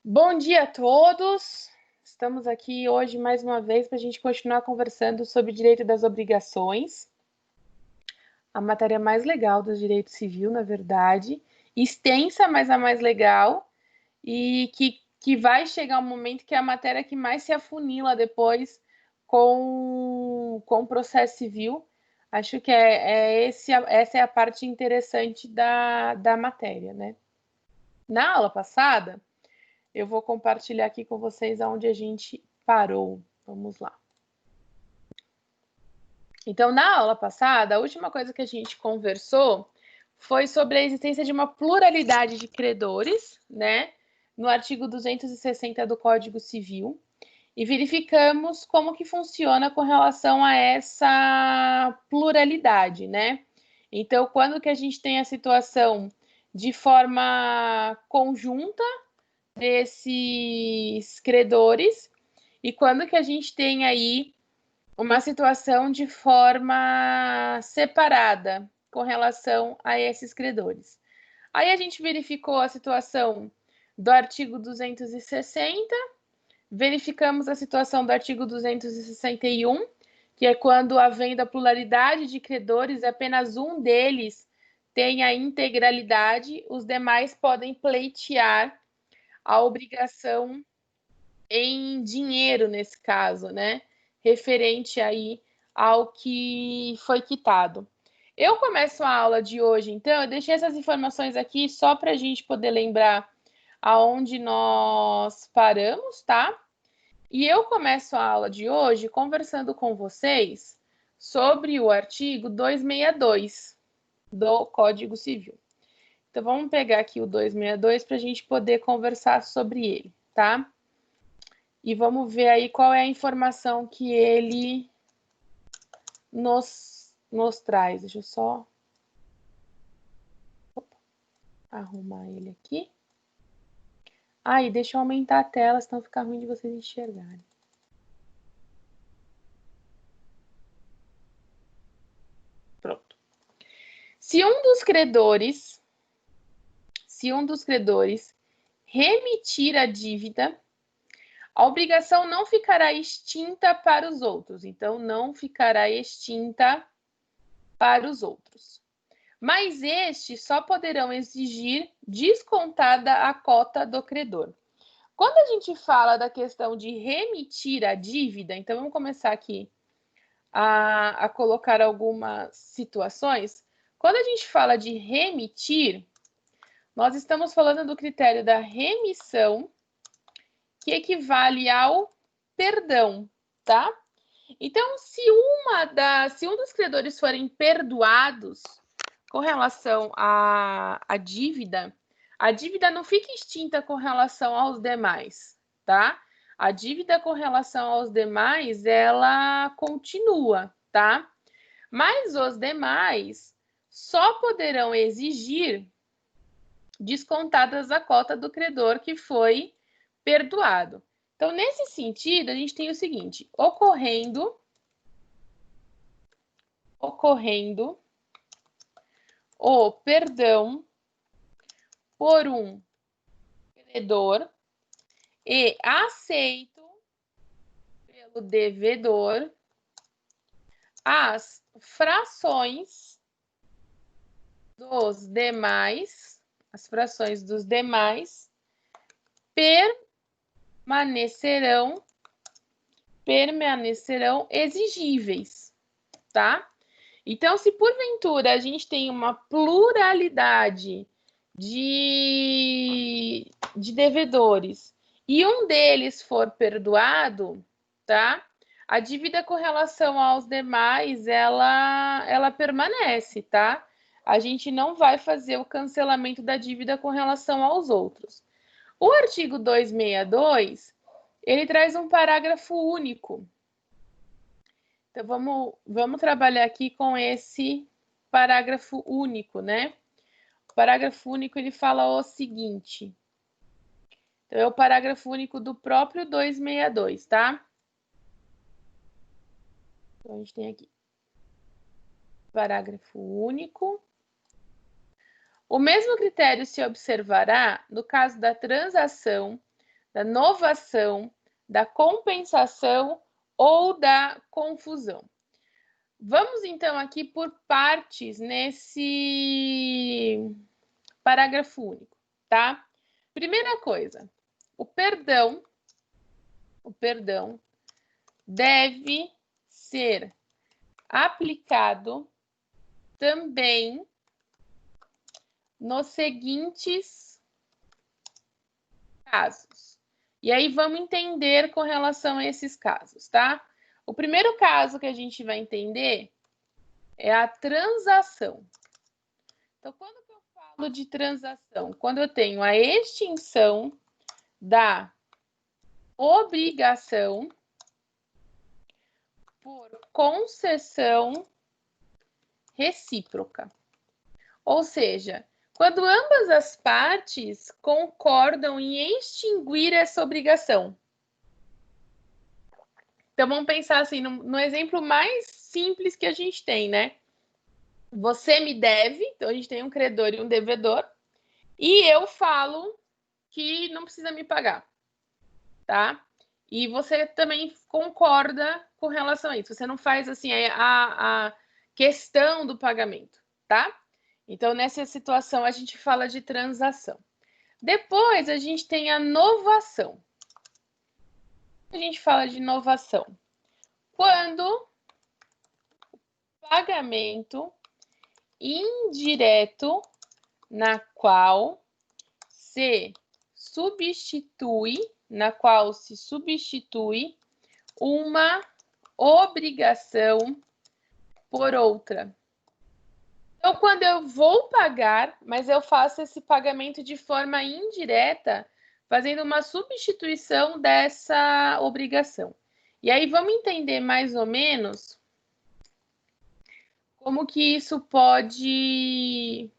Bom dia a todos. Estamos aqui hoje mais uma vez para a gente continuar conversando sobre direito das obrigações. A matéria mais legal do direito civil, na verdade. Extensa, mas a mais legal. E que vai chegar um momento que é a matéria que mais se afunila depois com o processo civil. Acho que essa é a parte interessante da matéria, né? Na aula passada, eu vou compartilhar aqui com vocês aonde a gente parou. Vamos lá. Então, na aula passada, a última coisa que a gente conversou foi sobre a existência de uma pluralidade de credores, né? No artigo 260 do Código Civil. E verificamos como que funciona com relação a essa pluralidade, né? Então, quando que a gente tem a situação de forma conjunta desses credores e quando que a gente tem aí uma situação de forma separada com relação a esses credores. Aí a gente verificou a situação do artigo 260, verificamos a situação do artigo 261, que é quando havendo a pluralidade de credores, apenas um deles tem a integralidade, os demais podem pleitear a obrigação em dinheiro nesse caso, né? Referente aí ao que foi quitado. Eu começo a aula de hoje, então, eu deixei essas informações aqui só para a gente poder lembrar aonde nós paramos, tá? E eu começo a aula de hoje conversando com vocês sobre o artigo 262 do Código Civil. Então, vamos pegar aqui o 262 para a gente poder conversar sobre ele, tá? E vamos ver aí qual é a informação que ele nos traz. Deixa eu só arrumar ele aqui. E deixa eu aumentar a tela, senão fica ruim de vocês enxergarem. Pronto. Se um dos credores remitir a dívida, a obrigação não ficará extinta para os outros. Então, não ficará extinta para os outros. Mas estes só poderão exigir descontada a cota do credor. Quando a gente fala da questão de remitir a dívida, então vamos começar aqui a colocar algumas situações. Quando a gente fala de remitir, nós estamos falando do critério da remissão, que equivale ao perdão, tá? Então, se um dos credores forem perdoados com relação à dívida, a dívida não fica extinta com relação aos demais, tá? A dívida com relação aos demais, ela continua, tá? Mas os demais só poderão exigir descontadas a cota do credor que foi perdoado. Então, nesse sentido, a gente tem o seguinte: ocorrendo o perdão por um credor e aceito pelo devedor, as frações dos demais permanecerão exigíveis, tá? Então, se porventura a gente tem uma pluralidade de devedores e um deles for perdoado, tá? A dívida com relação aos demais, ela permanece, tá? A gente não vai fazer o cancelamento da dívida com relação aos outros. O artigo 262, ele traz um parágrafo único. Então, vamos trabalhar aqui com esse parágrafo único, né? O parágrafo único, ele fala o seguinte. Então, é o parágrafo único do próprio 262, tá? Então, a gente tem aqui. Parágrafo único. O mesmo critério se observará no caso da transação da novação, da compensação ou da confusão. Vamos, então, aqui por partes nesse parágrafo único, tá? Primeira coisa, o perdão deve ser aplicado também nos seguintes casos. E aí vamos entender com relação a esses casos, tá? O primeiro caso que a gente vai entender é a transação. Então, quando que eu falo de transação? Quando eu tenho a extinção da obrigação por concessão recíproca. Ou seja, quando ambas as partes concordam em extinguir essa obrigação. Então, vamos pensar assim, no exemplo mais simples que a gente tem, né? Você me deve, então a gente tem um credor e um devedor, e eu falo que não precisa me pagar, tá? E você também concorda com relação a isso. Você não faz assim a questão do pagamento, tá? Então, nessa situação, a gente fala de transação. Depois, a gente tem a novação. A gente fala de novação quando o pagamento indireto na qual se substitui uma obrigação por outra. Então, quando eu vou pagar, mas eu faço esse pagamento de forma indireta, fazendo uma substituição dessa obrigação. E aí vamos entender mais ou menos como que isso pode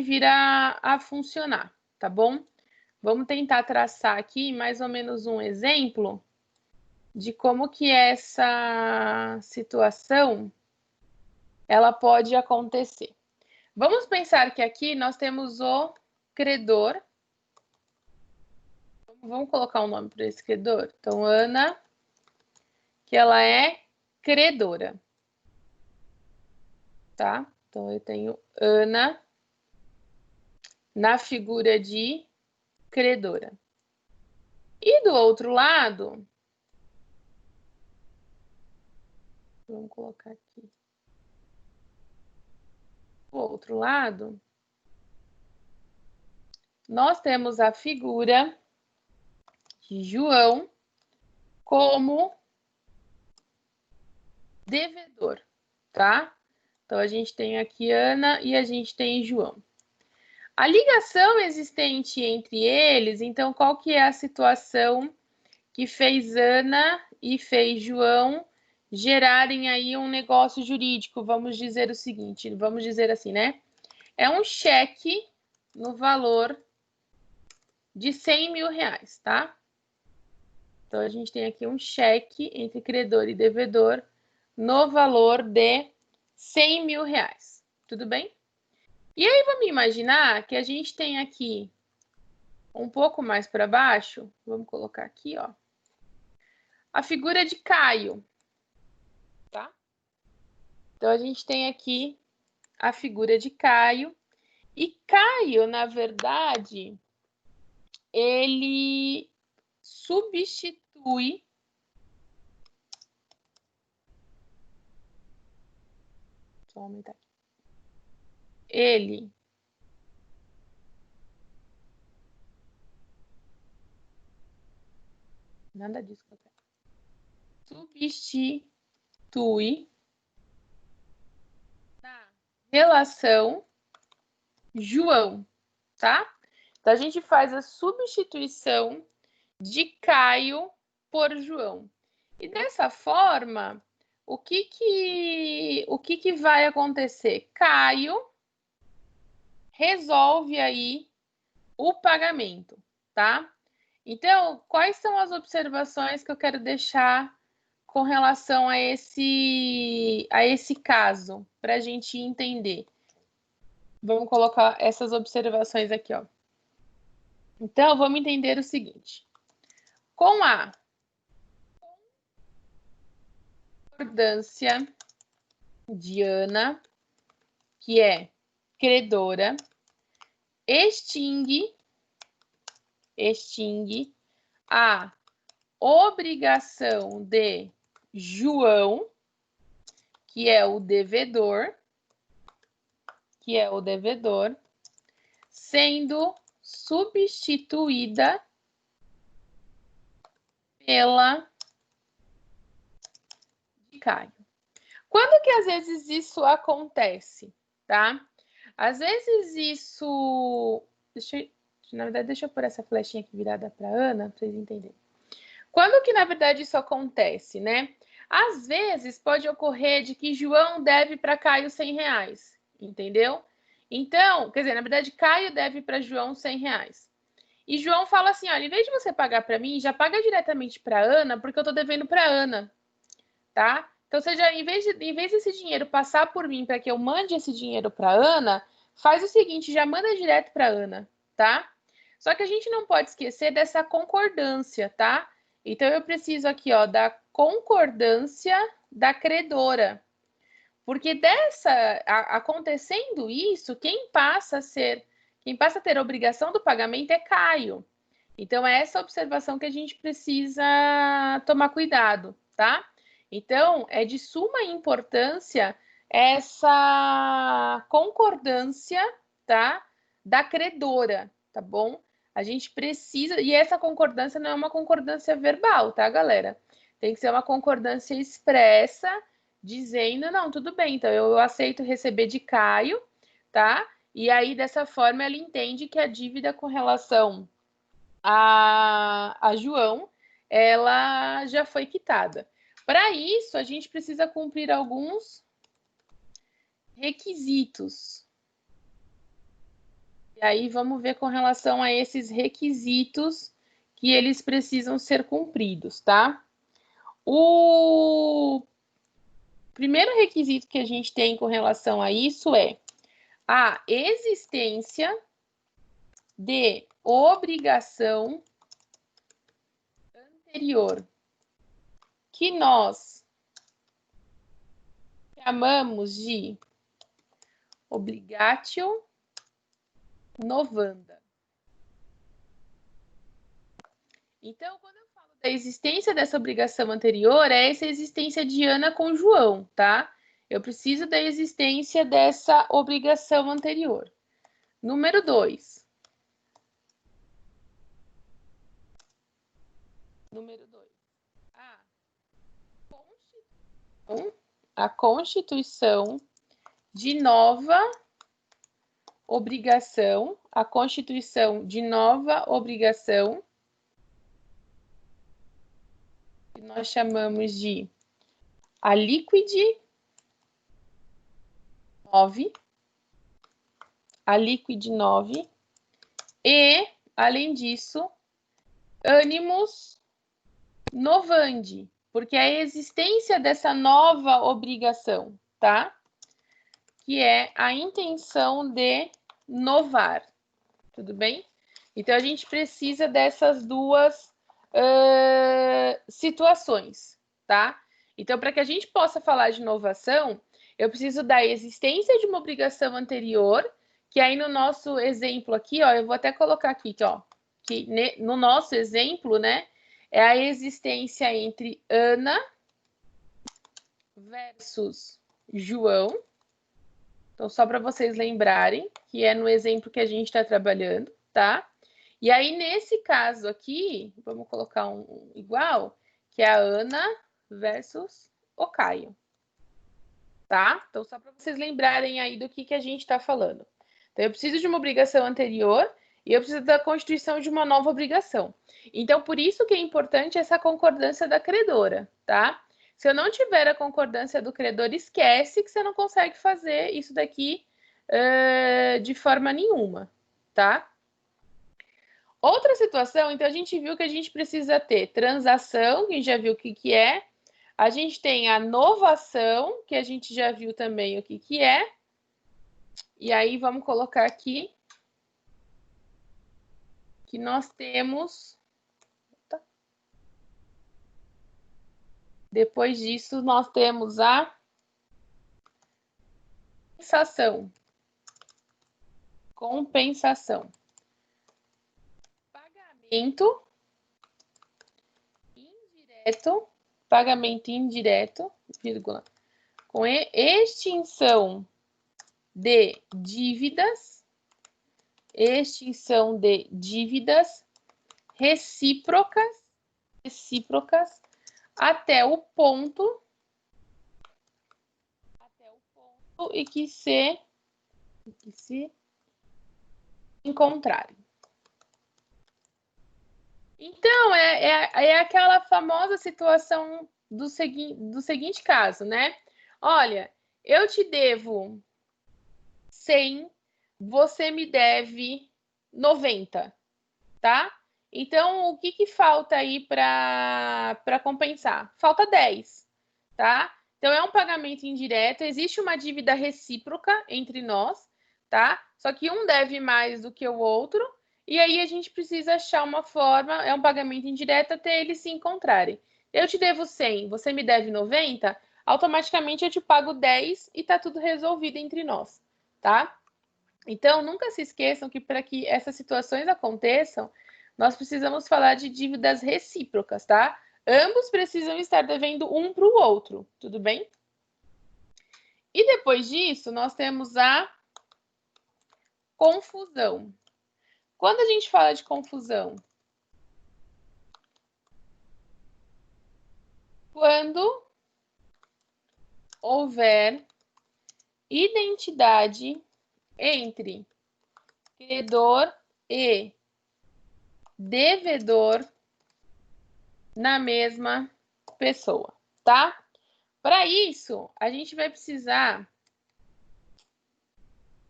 vir a funcionar, tá bom? Vamos tentar traçar aqui mais ou menos um exemplo de como que essa situação ela pode acontecer. Vamos pensar que aqui nós temos o credor. Vamos colocar um nome para esse credor? Então, Ana, que ela é credora. Tá? Então, eu tenho Ana na figura de credora. E do outro lado, vamos colocar aqui. Do outro lado, nós temos a figura de João como devedor, tá? Então, a gente tem aqui Ana e a gente tem João. A ligação existente entre eles, então, qual que é a situação que fez Ana e fez João gerarem aí um negócio jurídico? Vamos dizer o seguinte, vamos dizer assim, né? É um cheque no valor de R$100.000, tá? Então, a gente tem aqui um cheque entre credor e devedor no valor de R$100.000. Tudo bem? E aí, vamos imaginar que a gente tem aqui um pouco mais para baixo, vamos colocar aqui, ó, a figura de Caio, tá? Então, a gente tem aqui a figura de Caio, e Caio, na verdade, ele substitui Deixa eu aumentar aqui. Ele nada disso que eu quero. Substitui na relação João, tá? Então, a gente faz a substituição de Caio por João. E dessa forma, o que vai acontecer? Caio resolve aí o pagamento, tá? Então, quais são as observações que eu quero deixar com relação a esse caso, para a gente entender? Vamos colocar essas observações aqui, ó. Então, vamos entender o seguinte. Com a concordância de Ana, que é credora, extingue a obrigação de João, que é o devedor, sendo substituída pela de Caio. Quando que às vezes isso acontece, tá? Às vezes isso... Na verdade, deixa eu pôr essa flechinha aqui virada para Ana, para vocês entenderem. Quando que, na verdade, isso acontece, né? Às vezes pode ocorrer de que João deve para Caio R$100, entendeu? Então, quer dizer, na verdade, Caio deve para João R$100. E João fala assim, olha, em vez de você pagar para mim, já paga diretamente para Ana, porque eu estou devendo para Ana, tá? Então, seja, em vez desse dinheiro passar por mim para que eu mande esse dinheiro para Ana, faz o seguinte, já manda direto para Ana, tá? Só que a gente não pode esquecer dessa concordância, tá? Então, eu preciso aqui, ó, da concordância da credora. Porque acontecendo isso, quem passa a ter a obrigação do pagamento é Caio. Então, é essa observação que a gente precisa tomar cuidado, tá? Então, é de suma importância essa concordância, tá? Da credora, tá bom? A gente precisa... E essa concordância não é uma concordância verbal, tá, galera? Tem que ser uma concordância expressa, dizendo, não, tudo bem, então eu aceito receber de Caio, tá? E aí, dessa forma, ela entende que a dívida com relação a João, ela já foi quitada. Para isso, a gente precisa cumprir alguns requisitos. E aí, vamos ver com relação a esses requisitos que eles precisam ser cumpridos, tá? O primeiro requisito que a gente tem com relação a isso é a existência de obrigação anterior, que nós chamamos de obligatio novanda. Então, quando eu falo da existência dessa obrigação anterior, é essa existência de Ana com João, tá? Eu preciso da existência dessa obrigação anterior. Número 2. Número 2. A constituição de nova obrigação, a constituição de nova obrigação, que nós chamamos de a liquid 9, e, além disso, animus novandi, porque é a existência dessa nova obrigação, tá? Que é a intenção de novar, tudo bem? Então, a gente precisa dessas duas situações, tá? Então, para que a gente possa falar de inovação, eu preciso da existência de uma obrigação anterior, que aí no nosso exemplo aqui, ó, eu vou até colocar aqui, ó, que no nosso exemplo, né, é a existência entre Ana versus João. Então, só para vocês lembrarem, que é no exemplo que a gente está trabalhando, tá? E aí, nesse caso aqui, vamos colocar um igual, que é a Ana versus o Caio. Tá? Então, só para vocês lembrarem aí do que a gente está falando. Então, eu preciso de uma obrigação anterior e eu preciso da constituição de uma nova obrigação. Então, por isso que é importante essa concordância da credora, tá? Se eu não tiver a concordância do credor, esquece que você não consegue fazer isso daqui de forma nenhuma, tá? Outra situação, então, a gente viu que a gente precisa ter transação, que a gente já viu o que é. A gente tem a novação, que a gente já viu também o que é. E aí, vamos colocar aqui que nós temos... Depois disso, nós temos a compensação. Pagamento indireto, vírgula, com extinção de dívidas, recíprocas, até o ponto em que se encontrarem. Então, é aquela famosa situação do seguinte caso, né? Olha, eu te devo 100, você me deve 90, tá? Então, o que falta aí para compensar? Falta 10, tá? Então, é um pagamento indireto, existe uma dívida recíproca entre nós, tá? Só que um deve mais do que o outro, e aí a gente precisa achar uma forma, é um pagamento indireto até eles se encontrarem. Eu te devo 100, você me deve 90, automaticamente eu te pago 10 e tá tudo resolvido entre nós, tá? Então, nunca se esqueçam que para que essas situações aconteçam, nós precisamos falar de dívidas recíprocas, tá? Ambos precisam estar devendo um para o outro, tudo bem? E depois disso, nós temos a confusão. Quando a gente fala de confusão? Quando houver identidade entre credor e devedor na mesma pessoa, tá? Para isso, a gente vai precisar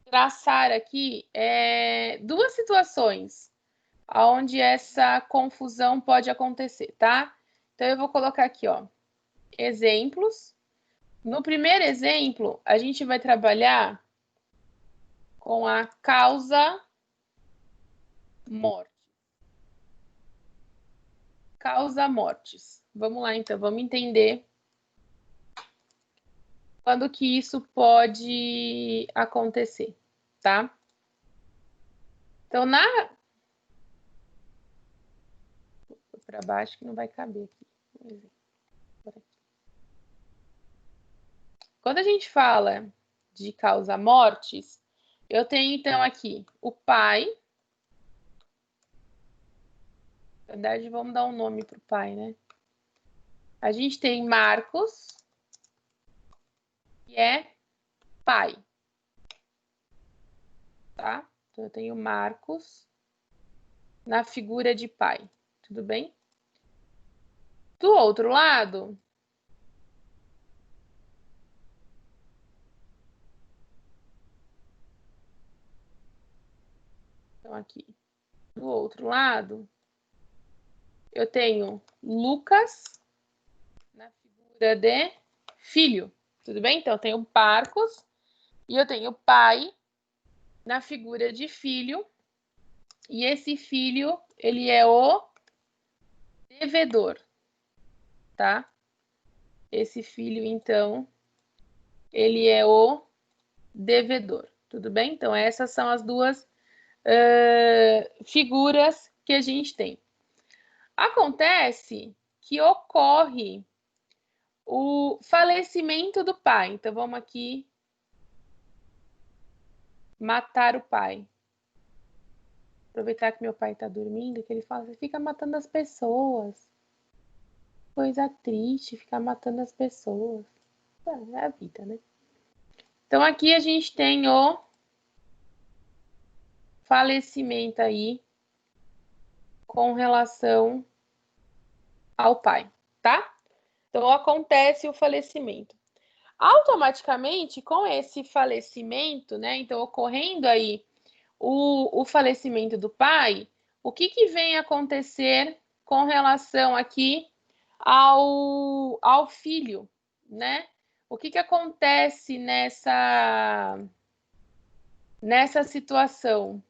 traçar aqui duas situações onde essa confusão pode acontecer, tá? Então, eu vou colocar aqui, ó, exemplos. No primeiro exemplo, a gente vai trabalhar com a causa morte. Causa mortes. Vamos lá, então, vamos entender quando que isso pode acontecer, tá? Então, para baixo que não vai caber aqui. Quando a gente fala de causa mortes, eu tenho então aqui o pai. Na verdade, vamos dar um nome para o pai, né? A gente tem Marcos, que é pai. Tá? Então, eu tenho Marcos na figura de pai. Tudo bem? Do outro lado, então aqui, do outro lado, eu tenho Lucas na figura de filho. Tudo bem? Então, eu tenho Marcos e eu tenho pai na figura de filho. E esse filho, ele é o devedor, tá? Esse filho, então, ele é o devedor. Tudo bem? Então, essas são as duas figuras que a gente tem. Acontece que ocorre o falecimento do pai. Então, vamos aqui matar o pai. Aproveitar que meu pai está dormindo, que ele fala, você fica matando as pessoas. Coisa triste, ficar matando as pessoas. É a vida, né? Então, aqui a gente tem o falecimento aí com relação ao pai, tá? Então, acontece o falecimento. Automaticamente, com esse falecimento, né? Então, ocorrendo aí o falecimento do pai, o que vem acontecer com relação aqui ao filho, né? O que acontece nessa situação?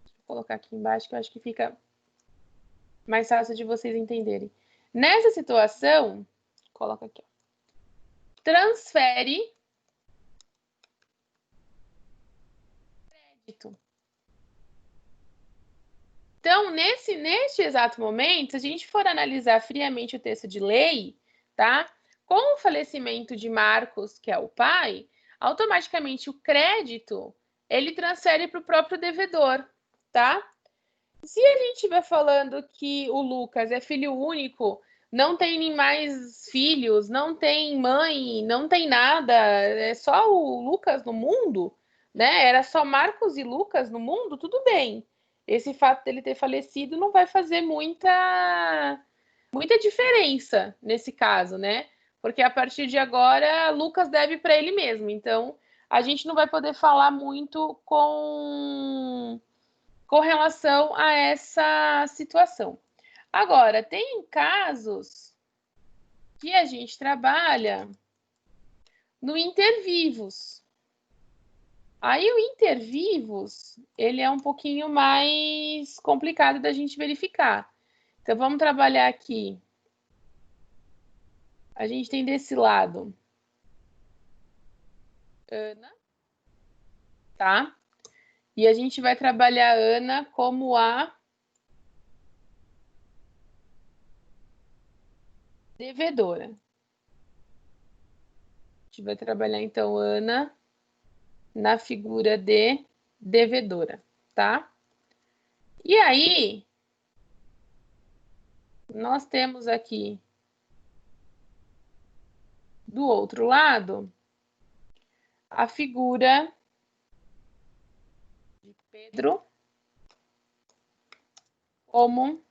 Deixa eu colocar aqui embaixo que eu acho que fica mais fácil de vocês entenderem. Nessa situação, coloca aqui, ó, transfere crédito. Então, neste exato momento, se a gente for analisar friamente o texto de lei, tá? Com o falecimento de Marcos, que é o pai, automaticamente o crédito, ele transfere para o próprio devedor, tá? Se a gente estiver falando que o Lucas é filho único, não tem nem mais filhos, não tem mãe, não tem nada, é só o Lucas no mundo, né? Era só Marcos e Lucas no mundo, tudo bem. Esse fato dele ter falecido não vai fazer muita diferença nesse caso, né? Porque a partir de agora, Lucas deve para ele mesmo. Então, a gente não vai poder falar muito com relação a essa situação. Agora, tem casos que a gente trabalha no intervivos. Aí o intervivos, ele é um pouquinho mais complicado da gente verificar. Então, vamos trabalhar aqui. A gente tem desse lado Ana, tá? E a gente vai trabalhar a Ana como a devedora. A gente vai trabalhar, então, Ana na figura de devedora, tá? E aí, nós temos aqui, do outro lado, a figura de Pedro como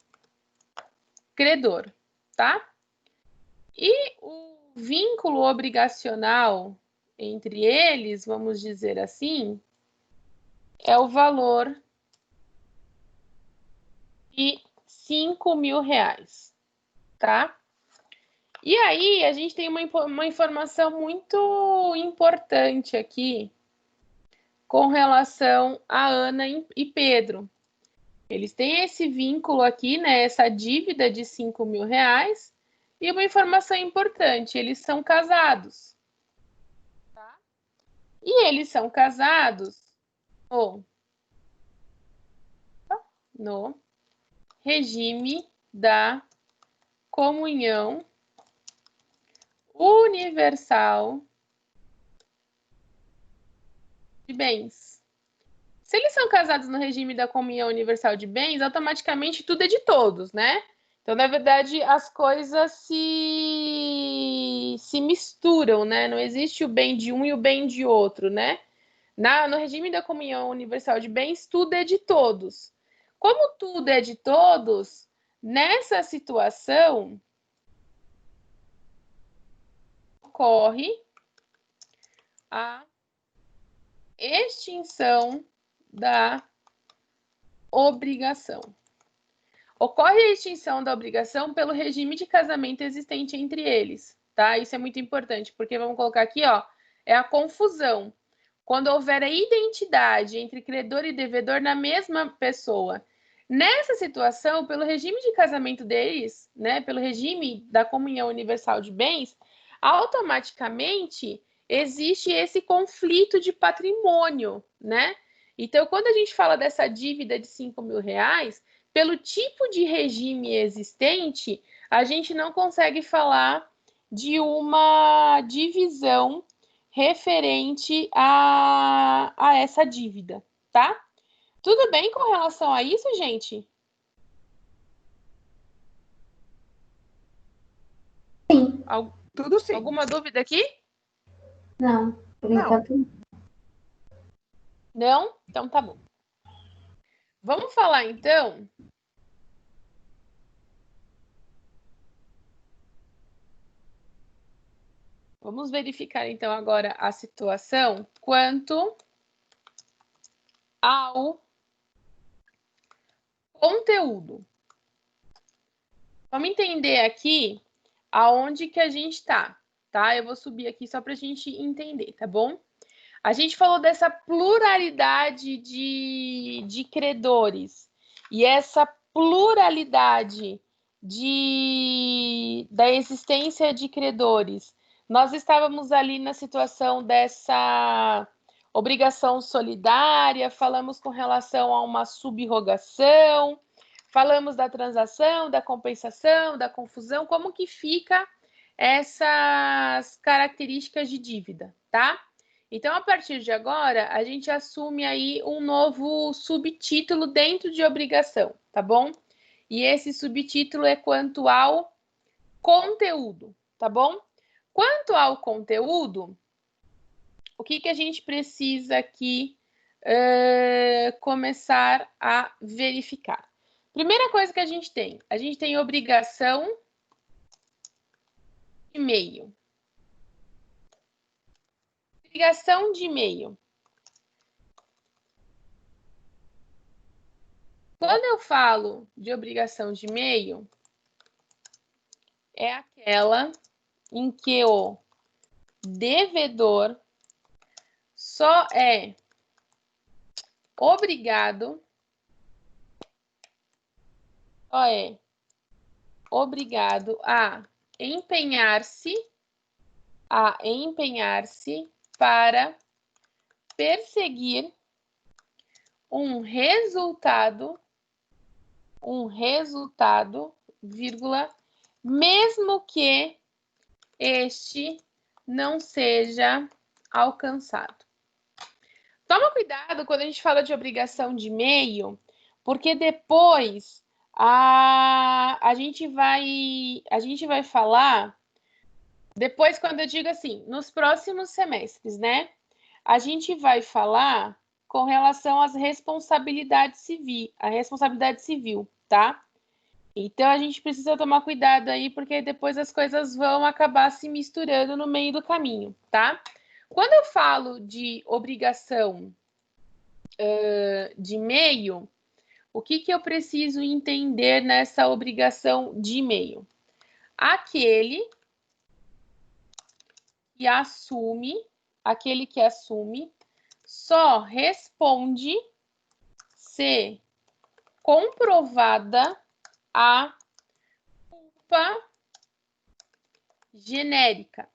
credor, tá? E o vínculo obrigacional entre eles, vamos dizer assim, é o valor de R$5.000, tá? E aí, a gente tem uma informação muito importante aqui com relação a Ana e Pedro. Eles têm esse vínculo aqui, né? Essa dívida de R$5.000. E uma informação importante, eles são casados. Tá? E eles são casados no regime da comunhão universal de bens. Se eles são casados no regime da comunhão universal de bens, automaticamente tudo é de todos, né? Então, na verdade, as coisas se misturam, né? Não existe o bem de um e o bem de outro, né? No regime da comunhão universal de bens, tudo é de todos. Como tudo é de todos, nessa situação, ocorre a extinção da obrigação. Ocorre a extinção da obrigação pelo regime de casamento existente entre eles, tá? Isso é muito importante, porque vamos colocar aqui, ó, é a confusão. Quando houver a identidade entre credor e devedor na mesma pessoa. Nessa situação, pelo regime de casamento deles, né, pelo regime da comunhão universal de bens, automaticamente existe esse conflito de patrimônio, né? Então, quando a gente fala dessa dívida de R$5.000, pelo tipo de regime existente, a gente não consegue falar de uma divisão referente a essa dívida, tá? Tudo bem com relação a isso, gente? Sim. Tudo sim. Alguma dúvida aqui? Não, por enquanto não. Então tá bom. Vamos falar então vamos verificar então agora a situação quanto ao conteúdo. Vamos entender aqui aonde que a gente está, tá? Eu vou subir aqui só para a gente entender, tá bom? A gente falou dessa pluralidade de credores. E essa pluralidade da existência de credores, nós estávamos ali na situação dessa obrigação solidária, falamos com relação a uma subrogação, falamos da transação, da compensação, da confusão, como que fica essas características de dívida, tá? Então, a partir de agora, a gente assume aí um novo subtítulo dentro de obrigação, tá bom? E esse subtítulo é quanto ao conteúdo, tá bom? Quanto ao conteúdo, o que a gente precisa aqui começar a verificar? Primeira coisa que a gente tem obrigação de meio. Obrigação de meio. Quando eu falo de obrigação de meio, é aquela em que o devedor só é obrigado a empenhar-se para perseguir um resultado, vírgula, mesmo que este não seja alcançado. Toma cuidado quando a gente fala de obrigação de meio, porque depois a gente vai falar, depois quando eu digo assim, nos próximos semestres, né? A gente vai falar com relação às responsabilidades civil, tá? Então, a gente precisa tomar cuidado aí, porque depois as coisas vão acabar se misturando no meio do caminho, tá? Quando eu falo de obrigação de meio, o que eu preciso entender nessa obrigação de meio? Aquele que assume só responde se comprovada a culpa genérica.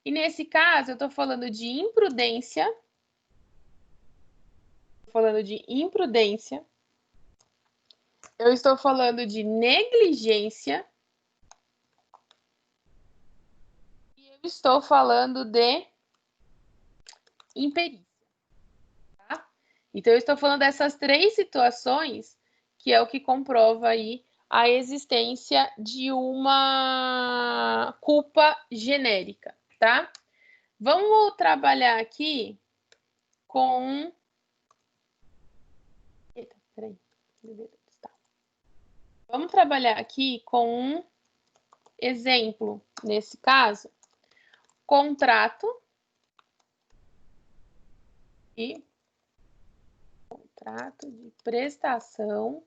E nesse caso, eu estou falando de imprudência. Eu estou falando de negligência. E eu estou falando de imperícia. Tá? Então, eu estou falando dessas três situações, que é o que comprova aí a existência de uma culpa genérica, tá? Vamos trabalhar aqui com... Eita, peraí. Vamos trabalhar aqui com um exemplo, nesse caso, contrato de prestação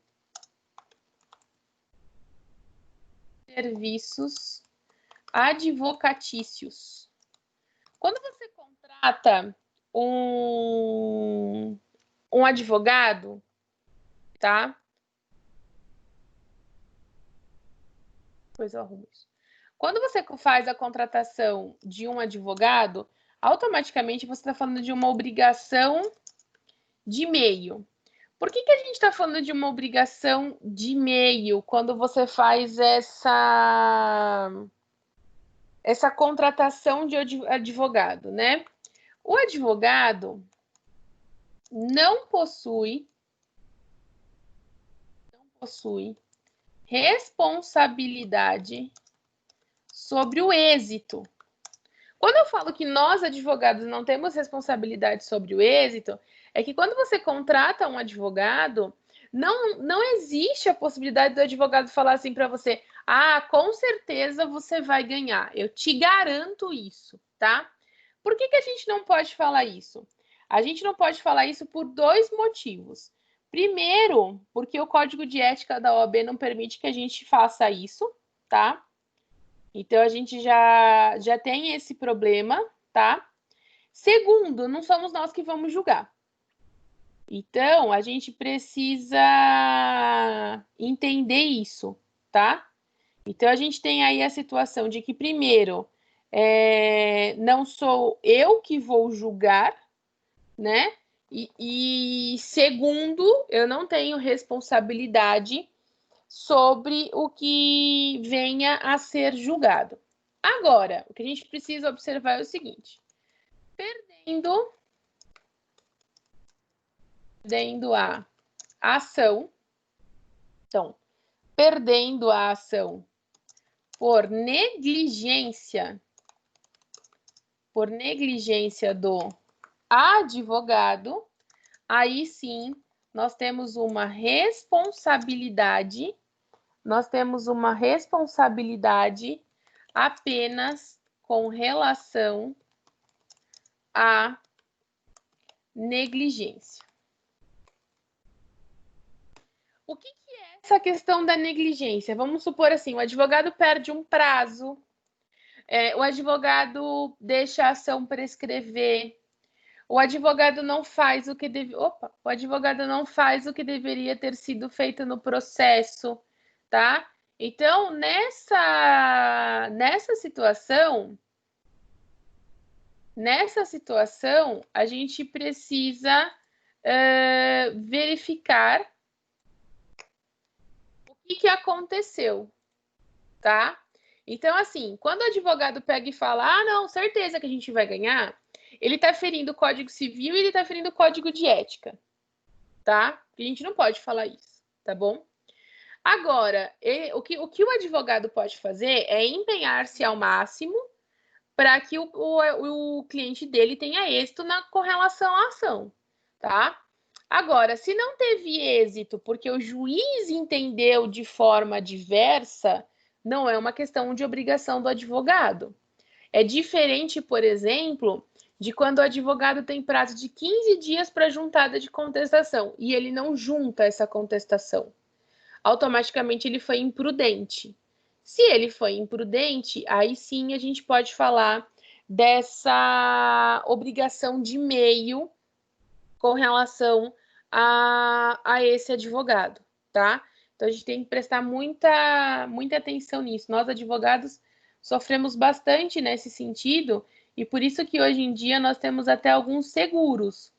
de serviços advocatícios. Quando você contrata um advogado, tá? Depois eu arrumo isso. Quando você faz a contratação de um advogado, automaticamente você está falando de uma obrigação de meio. Por que a gente está falando de uma obrigação de meio quando você faz essa contratação de advogado, né? O advogado não possui responsabilidade sobre o êxito. Quando eu falo que nós, advogados, não temos responsabilidade sobre o êxito, é que quando você contrata um advogado, não existe a possibilidade do advogado falar assim para você: ah, com certeza você vai ganhar, eu te garanto isso, tá? Por que a gente não pode falar isso? A gente não pode falar isso por dois motivos. Primeiro, porque o Código de Ética da OAB não permite que a gente faça isso, tá? Então, a gente já tem esse problema, tá? Segundo, não somos nós que vamos julgar. Então, a gente precisa entender isso, tá? Então, a gente tem aí a situação de que, primeiro, não sou eu que vou julgar, né? E segundo, eu não tenho responsabilidade sobre o que venha a ser julgado. Agora, o que a gente precisa observar é o seguinte: perdendo a ação, então, perdendo a ação por negligência do advogado, aí sim nós temos uma responsabilidade apenas com relação à negligência. O que é essa questão da negligência? Vamos supor assim, o advogado perde um prazo, o advogado deixa a ação prescrever, o advogado não faz o que deveria ter sido feito no processo, tá? Então, nessa situação, a gente precisa verificar o que aconteceu, tá? Então, assim, quando o advogado pega e fala, não, certeza que a gente vai ganhar, ele está ferindo o Código Civil e ele está ferindo o Código de Ética, tá? A gente não pode falar isso, tá bom? Agora, o que o advogado pode fazer é empenhar-se ao máximo para que o cliente dele tenha êxito com relação à ação, tá? Agora, se não teve êxito porque o juiz entendeu de forma diversa, não é uma questão de obrigação do advogado. É diferente, por exemplo, de quando o advogado tem prazo de 15 dias para juntada de contestação e ele não junta essa contestação. Automaticamente ele foi imprudente. Se ele foi imprudente, aí sim a gente pode falar dessa obrigação de meio com relação a esse advogado, tá? Então a gente tem que prestar muita atenção nisso. Nós, advogados, sofremos bastante nesse sentido, e por isso que hoje em dia nós temos até alguns seguros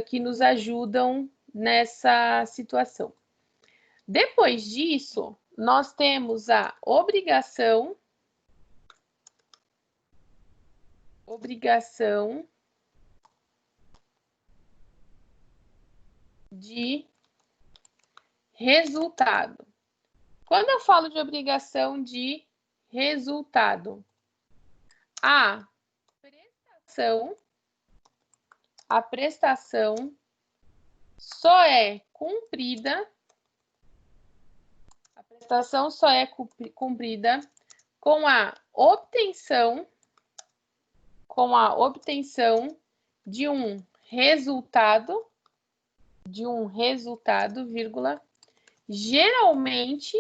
que nos ajudam nessa situação. Depois disso, nós temos a obrigação de resultado. Quando eu falo de obrigação de resultado, a prestação só é cumprida, com a obtenção de um resultado, vírgula, geralmente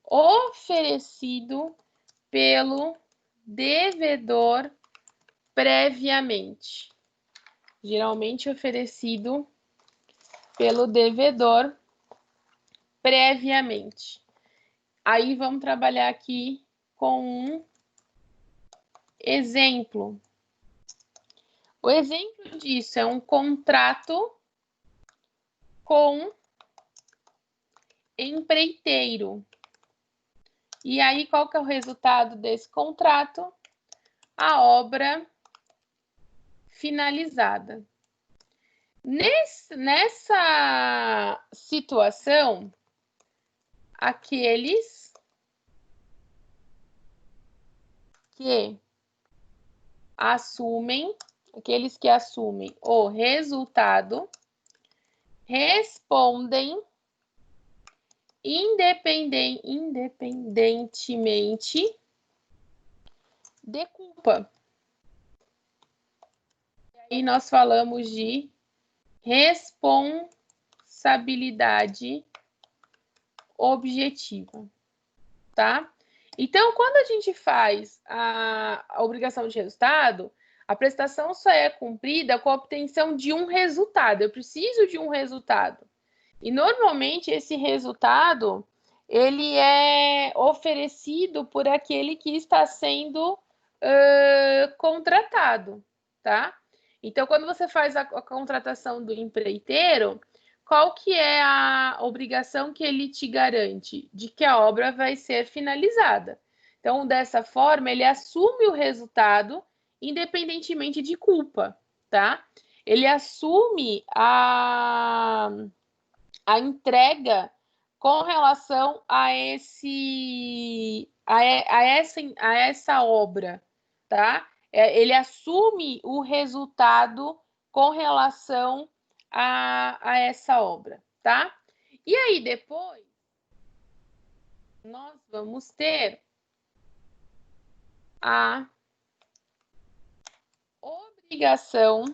oferecido pelo devedor previamente. Geralmente oferecido pelo devedor previamente. Aí vamos trabalhar aqui com um exemplo. O exemplo disso é um contrato com empreiteiro. E aí, qual que é o resultado desse contrato? A obra finalizada. Nessa situação, aqueles que assumem o resultado respondem independentemente de culpa. E aí nós falamos de responsabilidade objetiva, tá? Então, quando a gente faz a obrigação de resultado, A prestação só é cumprida com a obtenção de um resultado. Eu preciso de um resultado. E, normalmente, esse resultado, ele é oferecido por aquele que está sendo contratado, tá? Então, quando você faz a contratação do empreiteiro, qual que é a obrigação que ele te garante? De que a obra vai ser finalizada. Então, dessa forma, ele assume o resultado independentemente de culpa, tá? Ele assume a entrega com relação a essa obra, tá? Ele assume o resultado com relação a essa obra, tá? E aí, depois, nós vamos ter a obrigação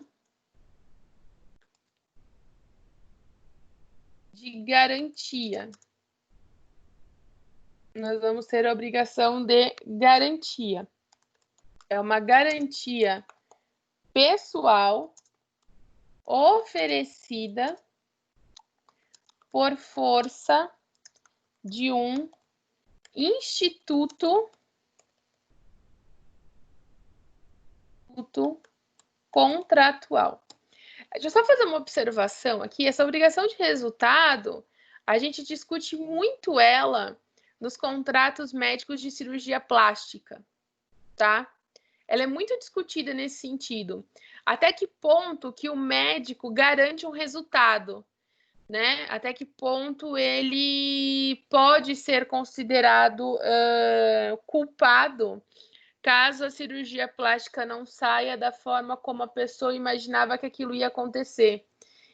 de garantia. Nós vamos ter a obrigação de garantia. É uma garantia pessoal oferecida por força de um instituto contratual. Deixa eu só fazer uma observação aqui. Essa obrigação de resultado, a gente discute muito ela nos contratos médicos de cirurgia plástica, tá? Ela é muito discutida nesse sentido. Até que ponto que o médico garante um resultado, né? Até que ponto ele pode ser considerado culpado caso a cirurgia plástica não saia da forma como a pessoa imaginava que aquilo ia acontecer.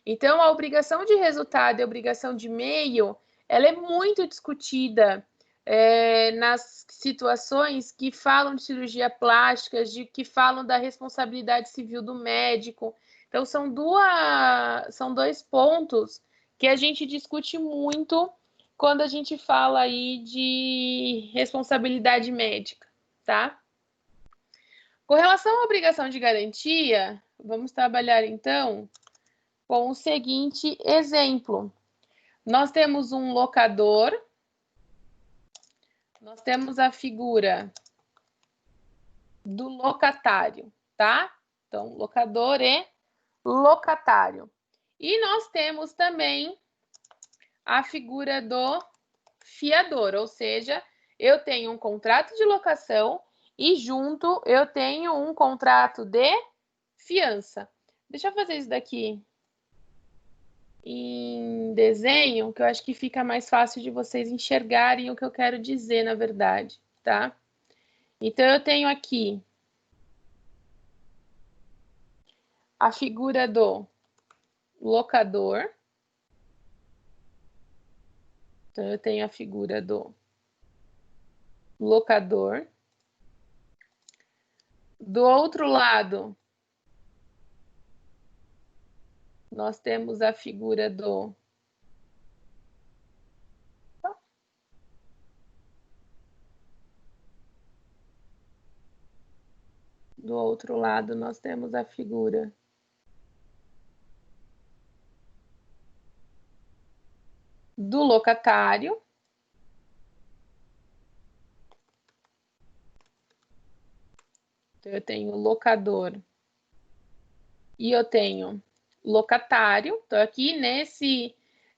Então, a obrigação de resultado e a obrigação de meio, ela é muito discutida nas situações que falam de cirurgia plástica, que falam da responsabilidade civil do médico. Então, são dois pontos que a gente discute muito quando a gente fala aí de responsabilidade médica, tá? Com relação à obrigação de garantia, vamos trabalhar então com o seguinte exemplo. Nós temos um locador, nós temos a figura do locatário, tá? Então, locador e locatário. E nós temos também a figura do fiador, ou seja, eu tenho um contrato de locação e junto eu tenho um contrato de fiança. Deixa eu fazer isso daqui em desenho, que eu acho que fica mais fácil de vocês enxergarem o que eu quero dizer, na verdade, tá? Então, eu tenho aqui a figura do locador. Então, eu tenho a figura do locador. Do outro lado, nós temos a figura do outro lado, nós temos a figura do locatário. Então, eu tenho locador e eu tenho locatário. Então, aqui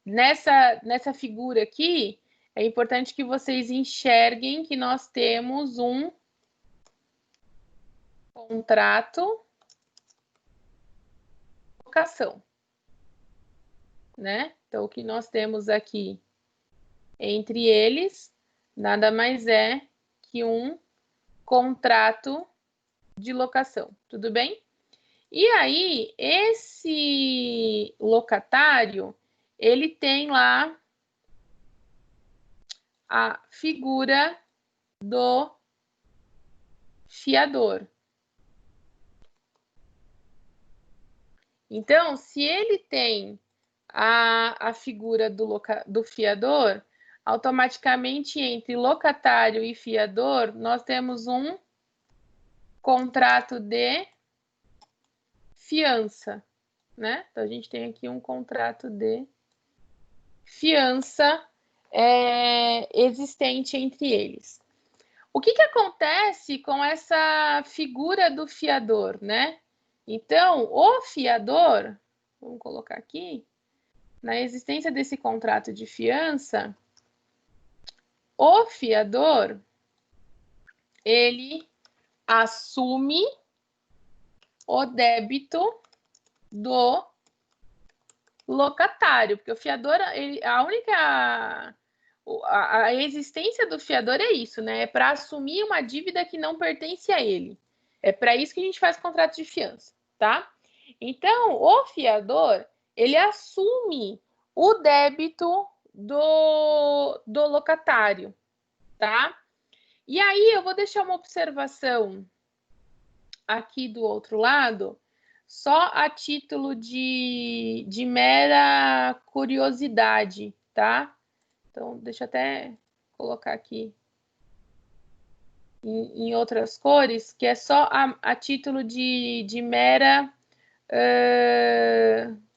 nessa figura aqui, é importante que vocês enxerguem que nós temos um contrato de locação, né? Então, o que nós temos aqui entre eles nada mais é que um contrato de locação, tudo bem? E aí, esse locatário, ele tem lá a figura do fiador. Então, se ele tem a figura do fiador, automaticamente entre locatário e fiador, nós temos um contrato de fiança, né? Então, a gente tem aqui um contrato de fiança existente entre eles. O que acontece com essa figura do fiador, né? Então, o fiador, vamos colocar aqui, na existência desse contrato de fiança, o fiador, ele assume o débito do locatário, porque o fiador, a existência do fiador é isso, né? É para assumir uma dívida que não pertence a ele. É para isso que a gente faz contrato de fiança, tá? Então, o fiador, ele assume o débito do locatário, tá? E aí, eu vou deixar uma observação aqui do outro lado, só a título de mera curiosidade, tá? Então, deixa eu até colocar aqui em outras cores, que é só a título de mera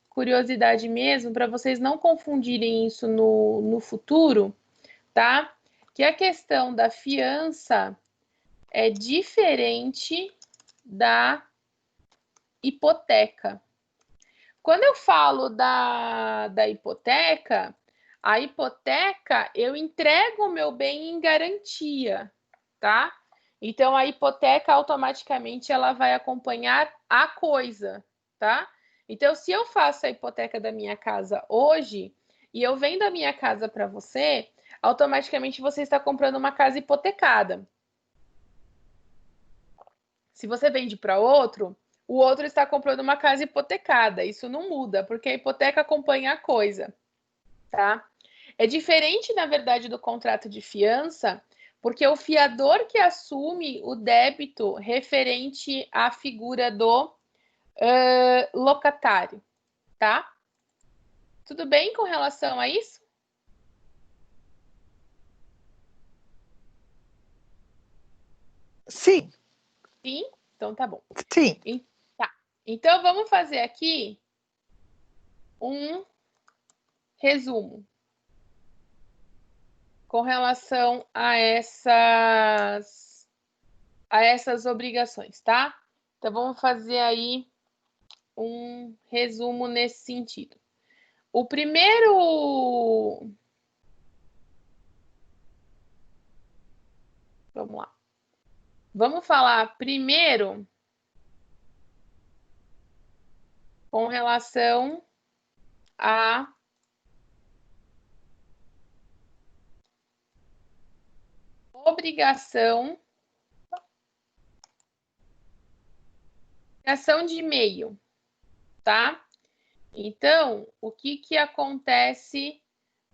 curiosidade mesmo, para vocês não confundirem isso no futuro, tá? Que a questão da fiança é diferente da hipoteca. Quando eu falo da hipoteca, a hipoteca, eu entrego o meu bem em garantia, tá? Então, a hipoteca, automaticamente, ela vai acompanhar a coisa, tá? Então, se eu faço a hipoteca da minha casa hoje e eu vendo a minha casa para você, automaticamente você está comprando uma casa hipotecada. Se você vende para outro, o outro está comprando uma casa hipotecada. Isso não muda, porque a hipoteca acompanha a coisa, tá? É diferente, na verdade, do contrato de fiança, porque o fiador que assume o débito referente à figura do locatário, tá? Tudo bem com relação a isso? Sim. Sim? Então tá bom. Sim. Tá. Então vamos fazer aqui um resumo com relação a essas obrigações, tá? Então vamos fazer aí um resumo nesse sentido. O primeiro... Vamos lá. Vamos falar primeiro com relação à obrigação de e-mail, tá? Então, o que acontece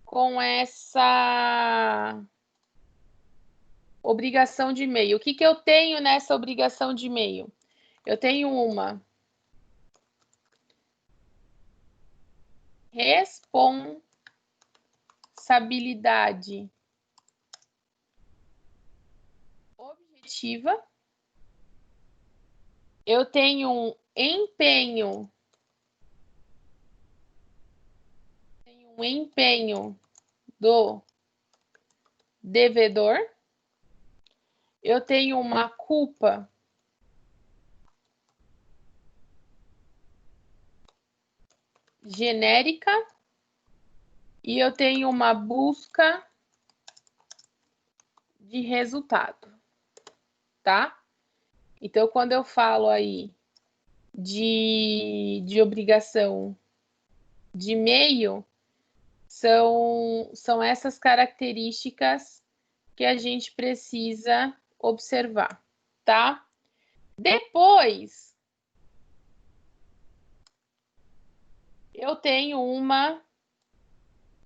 com essa obrigação de e-mail? O que eu tenho nessa obrigação de e-mail? Eu tenho uma responsabilidade objetiva, eu tenho um empenho do devedor, eu tenho uma culpa genérica e eu tenho uma busca de resultado, tá? Então, quando eu falo aí de obrigação de e-mail, são essas características que a gente precisa observar, tá? Depois, eu tenho uma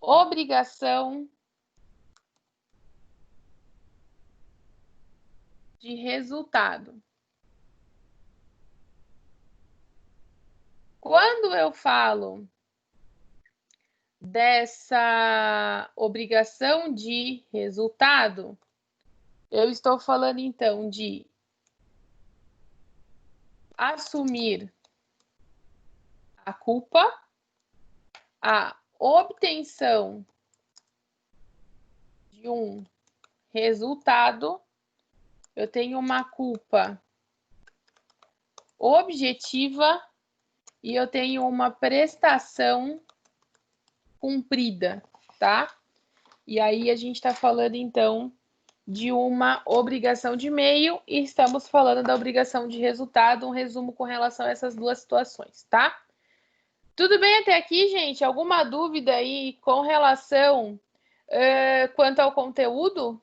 obrigação de resultado. Quando eu falo dessa obrigação de resultado, eu estou falando, então, de assumir a culpa, a obtenção de um resultado, eu tenho uma culpa objetiva e eu tenho uma prestação cumprida, tá? E aí a gente está falando, então, de uma obrigação de meio e estamos falando da obrigação de resultado, um resumo com relação a essas duas situações, tá? Tudo bem até aqui, gente? Alguma dúvida aí com relação quanto ao conteúdo?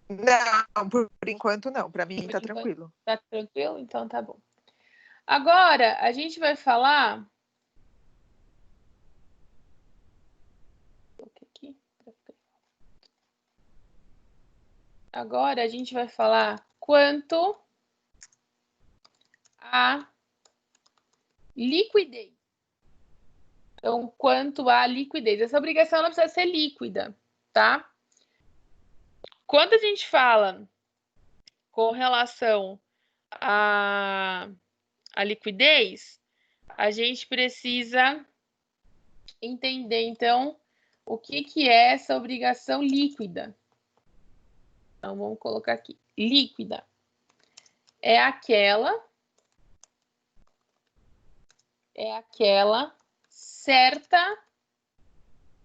Não, por enquanto não. Para mim tá tranquilo. Tá tranquilo? Então tá bom. Agora, a gente vai falar... Agora, a gente vai falar quanto a liquidez. Então, quanto à liquidez. Essa obrigação não precisa ser líquida, tá? Quando a gente fala com relação à liquidez, a gente precisa entender, então, o que é essa obrigação líquida. Então, vamos colocar aqui. Líquida é aquela certa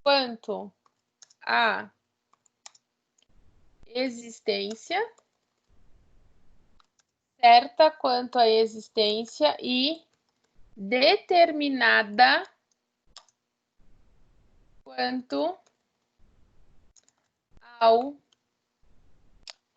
quanto à existência, e determinada quanto ao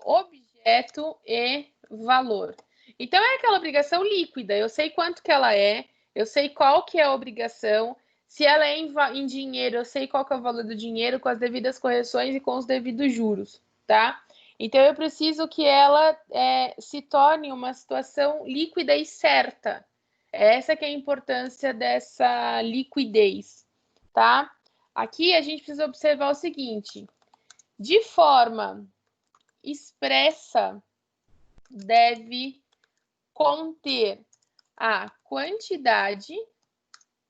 objeto e valor. Então, é aquela obrigação líquida. Eu sei quanto que ela é, eu sei qual que é a obrigação. Se ela é em dinheiro, eu sei qual que é o valor do dinheiro com as devidas correções e com os devidos juros, tá? Então, eu preciso que ela se torne uma situação líquida e certa. Essa que é a importância dessa liquidez, tá? Aqui a gente precisa observar o seguinte: de forma expressa, deve conter a quantidade,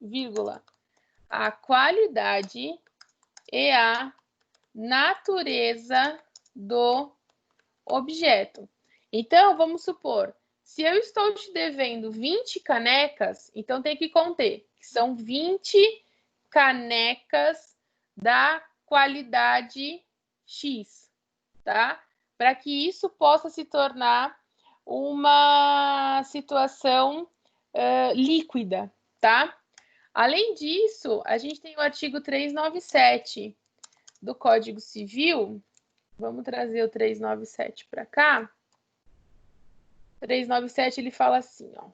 vírgula, a qualidade e a natureza do objeto. Então, vamos supor, se eu estou te devendo 20 canecas, então tem que conter, que são 20 canecas da qualidade X, tá? Para que isso possa se tornar uma situação líquida, tá? Além disso, a gente tem o artigo 397 do Código Civil. Vamos trazer o 397 para cá. 397, ele fala assim, ó.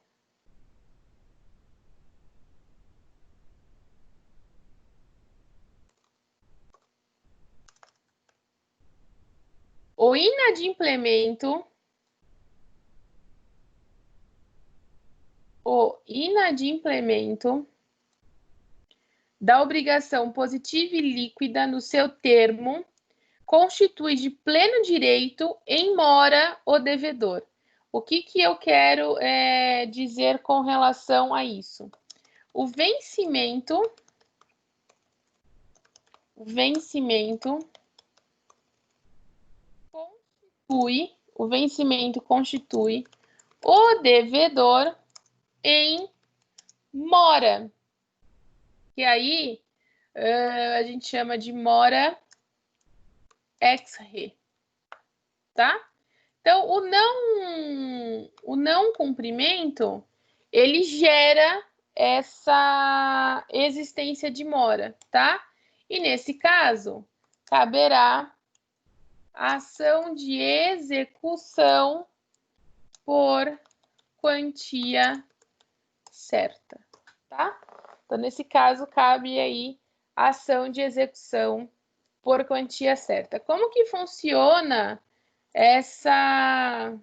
O inadimplemento da obrigação positiva e líquida no seu termo constitui de pleno direito em mora o devedor. O que eu quero dizer com relação a isso? O vencimento constitui o devedor em mora, que aí a gente chama de mora ex re, tá? Então, o não cumprimento, ele gera essa existência de mora, tá? E nesse caso, caberá a ação de execução por quantia certa, tá? Então, nesse caso, cabe aí a ação de execução por quantia certa. Como que funciona essa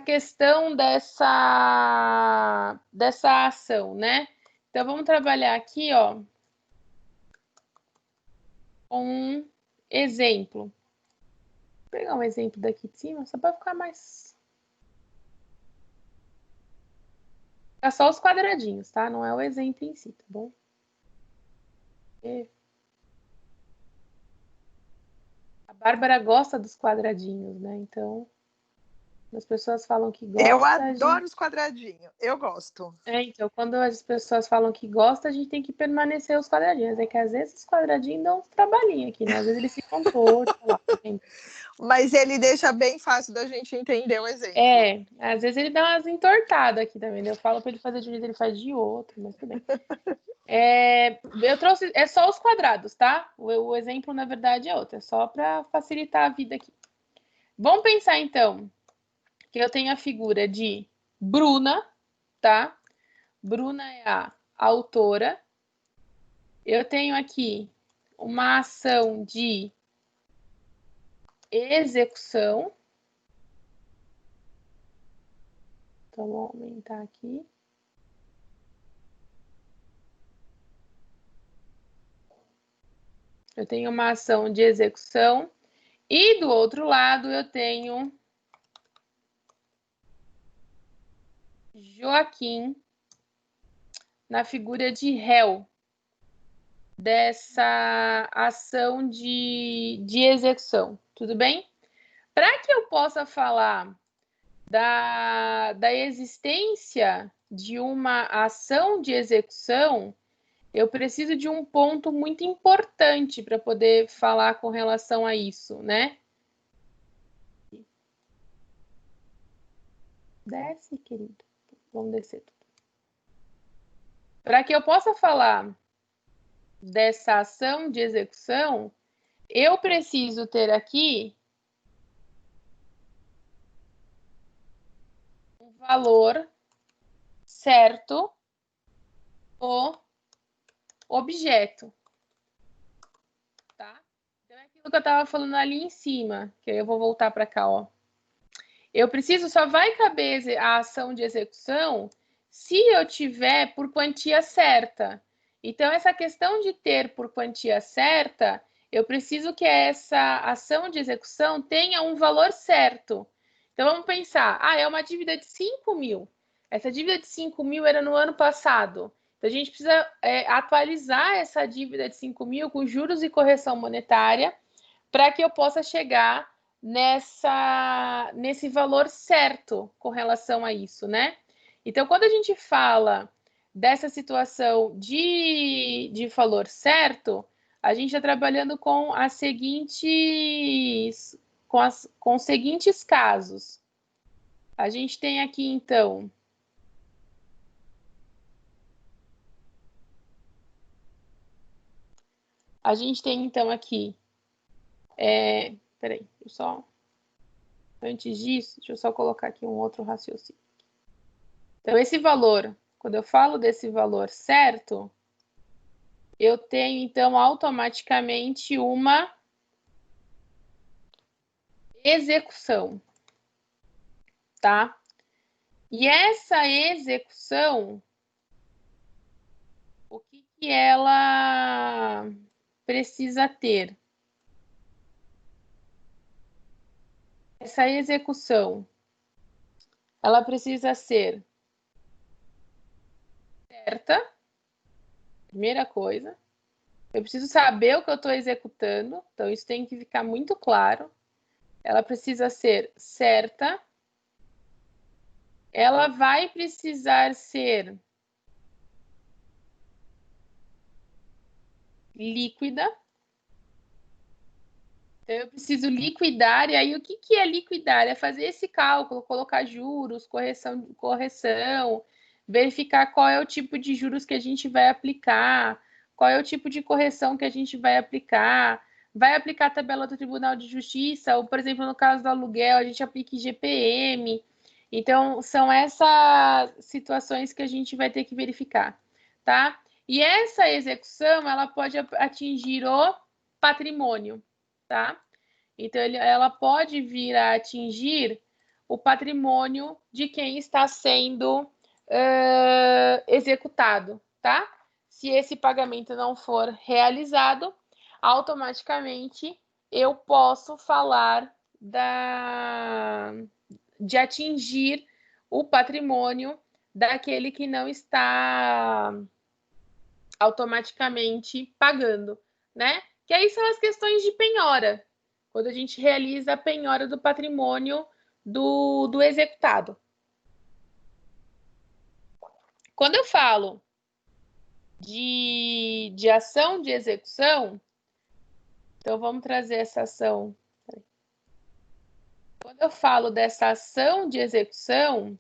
questão dessa ação, né? Então, vamos trabalhar aqui, ó, com um exemplo. Vou pegar um exemplo daqui de cima, só para ficar mais... É só os quadradinhos, tá? Não é o exemplo em si, tá bom? A Bárbara gosta dos quadradinhos, né? Então, as pessoas falam que gostam. Eu adoro os quadradinhos, eu gosto. Então, quando as pessoas falam que gostam, a gente tem que permanecer os quadradinhos. É que às vezes os quadradinhos dão uns trabalhinhos aqui, né? Às vezes eles ficam tortos, sei lá. Mas ele deixa bem fácil da gente entender o exemplo. Às vezes ele dá umas entortadas aqui também, né? Eu falo para ele fazer de um jeito, ele faz de outro, mas tudo bem. Eu trouxe, é só os quadrados, tá? O exemplo, na verdade, é outro. É só para facilitar a vida aqui. Vamos pensar, então, que eu tenho a figura de Bruna, tá? Bruna é a autora. Eu tenho aqui uma ação de execução. Então, vou aumentar aqui. Eu tenho uma ação de execução. E do outro lado, eu tenho Joaquim na figura de réu dessa ação de execução. Tudo bem? Para que eu possa falar da existência de uma ação de execução, eu preciso de um ponto muito importante para poder falar com relação a isso, né? Desce, querido. Vamos descer tudo. Para que eu possa falar dessa ação de execução, eu preciso ter aqui um valor certo do objeto, tá? Então é aquilo que eu estava falando ali em cima, que aí eu vou voltar para cá, ó. Eu preciso, só vai caber a ação de execução se eu tiver por quantia certa. Então, essa questão de ter por quantia certa, eu preciso que essa ação de execução tenha um valor certo. Então, vamos pensar, é uma dívida de 5 mil. Essa dívida de 5 mil era no ano passado. Então, a gente precisa atualizar essa dívida de 5 mil com juros e correção monetária para que eu possa chegar nesse valor certo com relação a isso, né? Então, quando a gente fala dessa situação de valor certo, a gente está trabalhando com os seguintes casos. A gente tem aqui, então, aqui, peraí, antes disso, deixa eu só colocar aqui um outro raciocínio. Então, esse valor, quando eu falo desse valor certo, eu tenho, então, automaticamente uma execução, tá? E essa execução, o que ela precisa ter? Essa execução, ela precisa ser certa, primeira coisa. Eu preciso saber o que eu estou executando, então isso tem que ficar muito claro. Ela precisa ser certa. Ela vai precisar ser líquida. Então, eu preciso liquidar, e aí o que é liquidar? É fazer esse cálculo, colocar juros, correção, verificar qual é o tipo de juros que a gente vai aplicar, qual é o tipo de correção que a gente vai aplicar a tabela do Tribunal de Justiça, ou, por exemplo, no caso do aluguel, a gente aplica IGPM. Então, são essas situações que a gente vai ter que verificar, tá? E essa execução, ela pode atingir o patrimônio, tá? Então, ela pode vir a atingir o patrimônio de quem está sendo executado, tá? Se esse pagamento não for realizado, automaticamente eu posso falar de atingir o patrimônio daquele que não está automaticamente pagando, né? Que aí são as questões de penhora, quando a gente realiza a penhora do patrimônio do executado. Quando eu falo de ação de execução, então vamos trazer essa ação. Quando eu falo dessa ação de execução,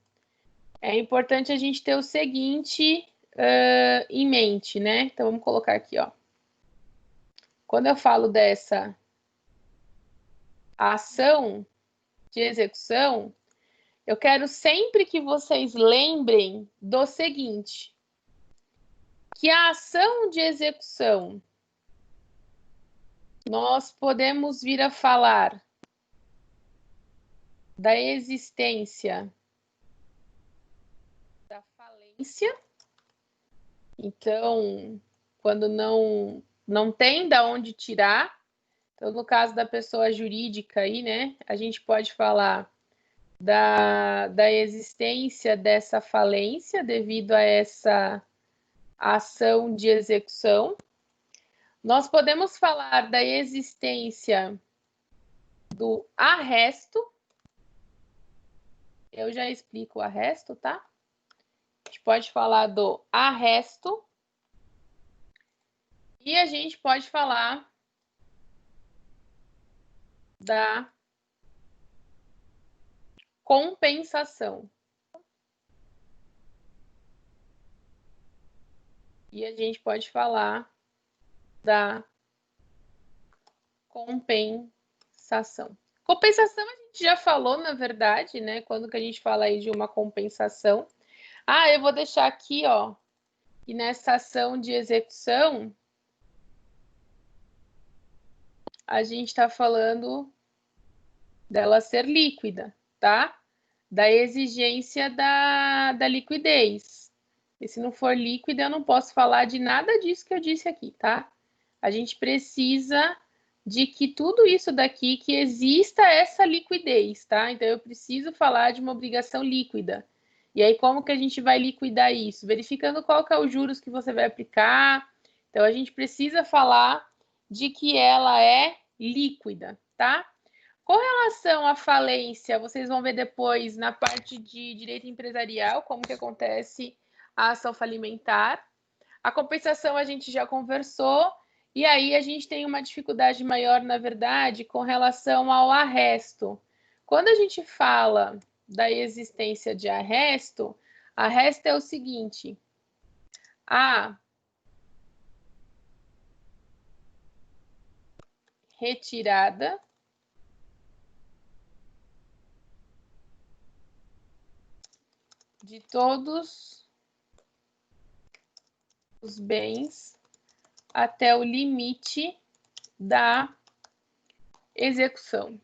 é importante a gente ter o seguinte em mente, né? Então vamos colocar aqui, ó. Quando eu falo dessa ação de execução, eu quero sempre que vocês lembrem do seguinte, que a ação de execução, nós podemos vir a falar da existência da falência. Então, quando não tem da onde tirar, então no caso da pessoa jurídica aí, né, a gente pode falar da existência dessa falência devido a essa ação de execução. Nós podemos falar da existência do arresto. Eu já explico o arresto, tá? A gente pode falar do arresto. E a gente pode falar da compensação. E a gente pode falar da compensação. Compensação a gente já falou, na verdade, né? Quando que a gente fala aí de uma compensação. Ah, eu vou deixar aqui, ó, que nessa ação de execução, a gente está falando dela ser líquida, tá? Da exigência da liquidez. E se não for líquida, eu não posso falar de nada disso que eu disse aqui, tá? A gente precisa de que tudo isso daqui, que exista essa liquidez, tá? Então, eu preciso falar de uma obrigação líquida. E aí, como que a gente vai liquidar isso? Verificando qual que é os juros que você vai aplicar. Então, a gente precisa falar de que ela é líquida, tá? Com relação à falência, vocês vão ver depois na parte de direito empresarial, como que acontece a ação falimentar. A compensação a gente já conversou, e aí a gente tem uma dificuldade maior, na verdade, com relação ao arresto. Quando a gente fala da existência de arresto é o seguinte: a retirada de todos os bens até o limite da execução.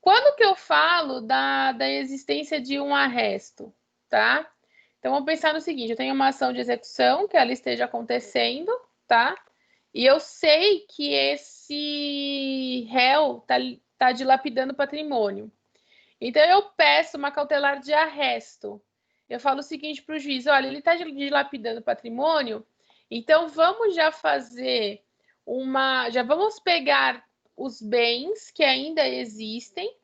Quando que eu falo da existência de um arresto, tá? Então, vamos pensar no seguinte, eu tenho uma ação de execução que ela esteja acontecendo, tá? E eu sei que esse réu tá dilapidando patrimônio. Então, eu peço uma cautelar de arresto. Eu falo o seguinte para o juiz, olha, ele está dilapidando patrimônio, então vamos já fazer já vamos pegar os bens que ainda existem,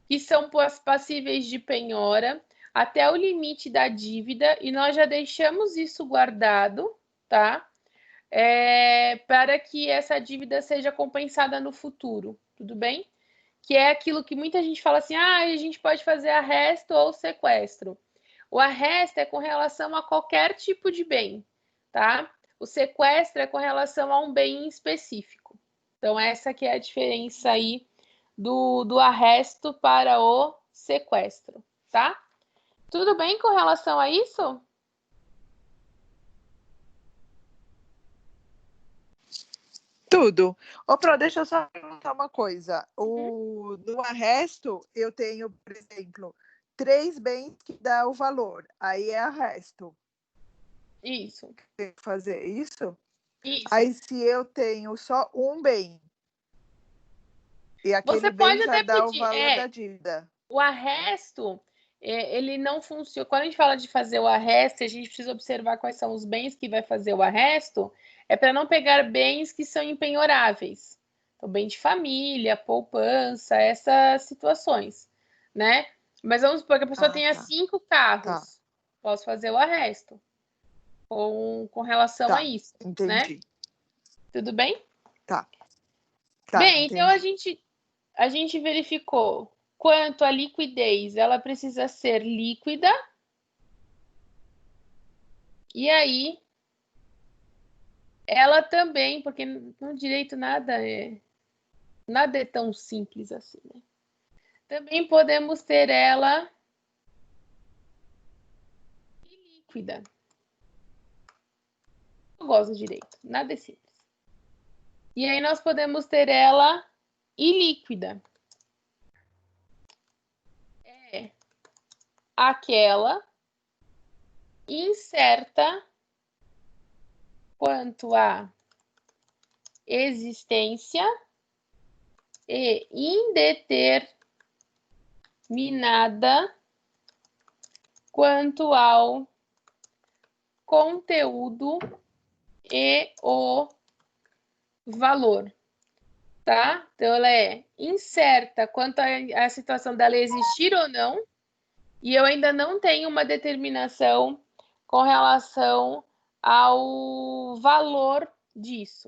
que são passíveis de penhora, até o limite da dívida, e nós já deixamos isso guardado, tá? Para que essa dívida seja compensada no futuro, tudo bem? Que é aquilo que muita gente fala assim, a gente pode fazer arresto ou sequestro. O arresto é com relação a qualquer tipo de bem, tá? O sequestro é com relação a um bem específico. Então, essa que é a diferença aí do arresto para o sequestro, tá? Tudo bem com relação a isso? Tudo. Ô, Pro, deixa eu só perguntar uma coisa. No arresto, eu tenho, por exemplo, 3 bens que dá o valor. Aí é arresto. Isso. Tem que fazer isso? Isso. Aí, se eu tenho só um bem. E aquele Você bem pode já até dá o pedir. valor da dívida. O arresto, ele não funciona. Quando a gente fala de fazer o arresto, a gente precisa observar quais são os bens que vai fazer o arresto, é para não pegar bens que são empenhoráveis. Então, bem de família, poupança, essas situações, né? Mas vamos supor que a pessoa tenha 5 carros. Posso fazer o arresto com relação a isso, entendi. né? Tudo bem? Tá, Bem, entendi. então a gente verificou quanto à liquidez, ela precisa ser líquida. E aí, ela também, porque no direito nada é tão simples assim, né? Também podemos ter ela líquida. Eu gosto do direito, nada é simples. E aí nós podemos ter ela ilíquida. É aquela incerta quanto à existência e indeterminada quanto ao conteúdo e o valor, tá? Então, ela é incerta quanto à situação dela existir ou não, e eu ainda não tenho uma determinação com relação ao valor disso.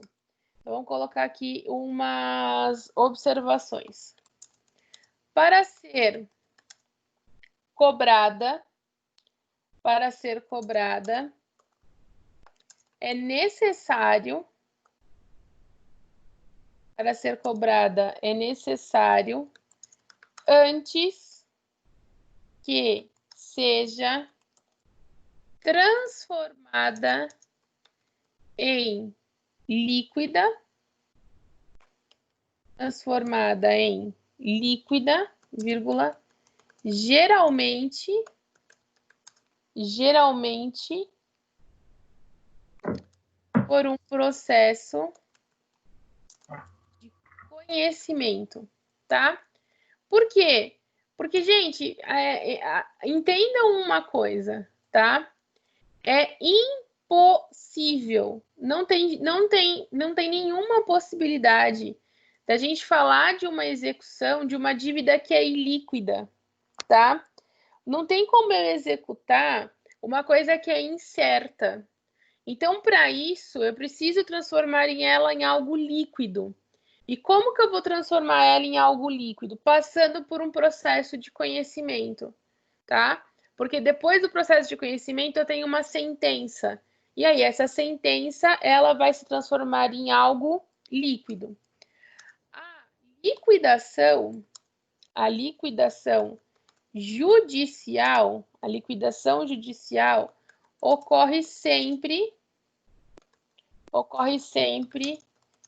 Então, vamos colocar aqui umas observações. Para ser cobrada, é necessário, antes que seja transformada em líquida, vírgula, geralmente por um processo de conhecimento, tá? Por quê? Porque, gente, entendam uma coisa, tá? É impossível, não tem nenhuma possibilidade da gente falar de uma execução de uma dívida que é ilíquida, tá? Não tem como eu executar uma coisa que é incerta. Então, para isso, eu preciso transformar ela em algo líquido. E como que eu vou transformar ela em algo líquido? Passando por um processo de conhecimento, tá? Porque depois do processo de conhecimento eu tenho uma sentença. E aí essa sentença, ela vai se transformar em algo líquido. A liquidação judicial ocorre sempre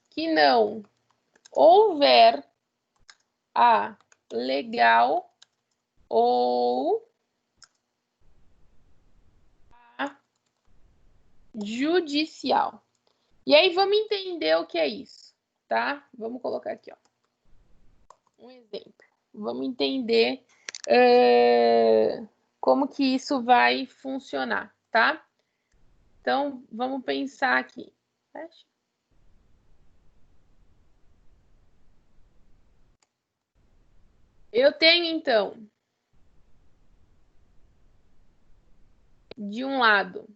que não houver a legal ou a judicial. E aí vamos entender o que é isso, tá? Vamos colocar aqui, ó, um exemplo. Vamos entender como que isso vai funcionar, tá? Então, vamos pensar aqui. Fecha. Eu tenho, então, de um lado,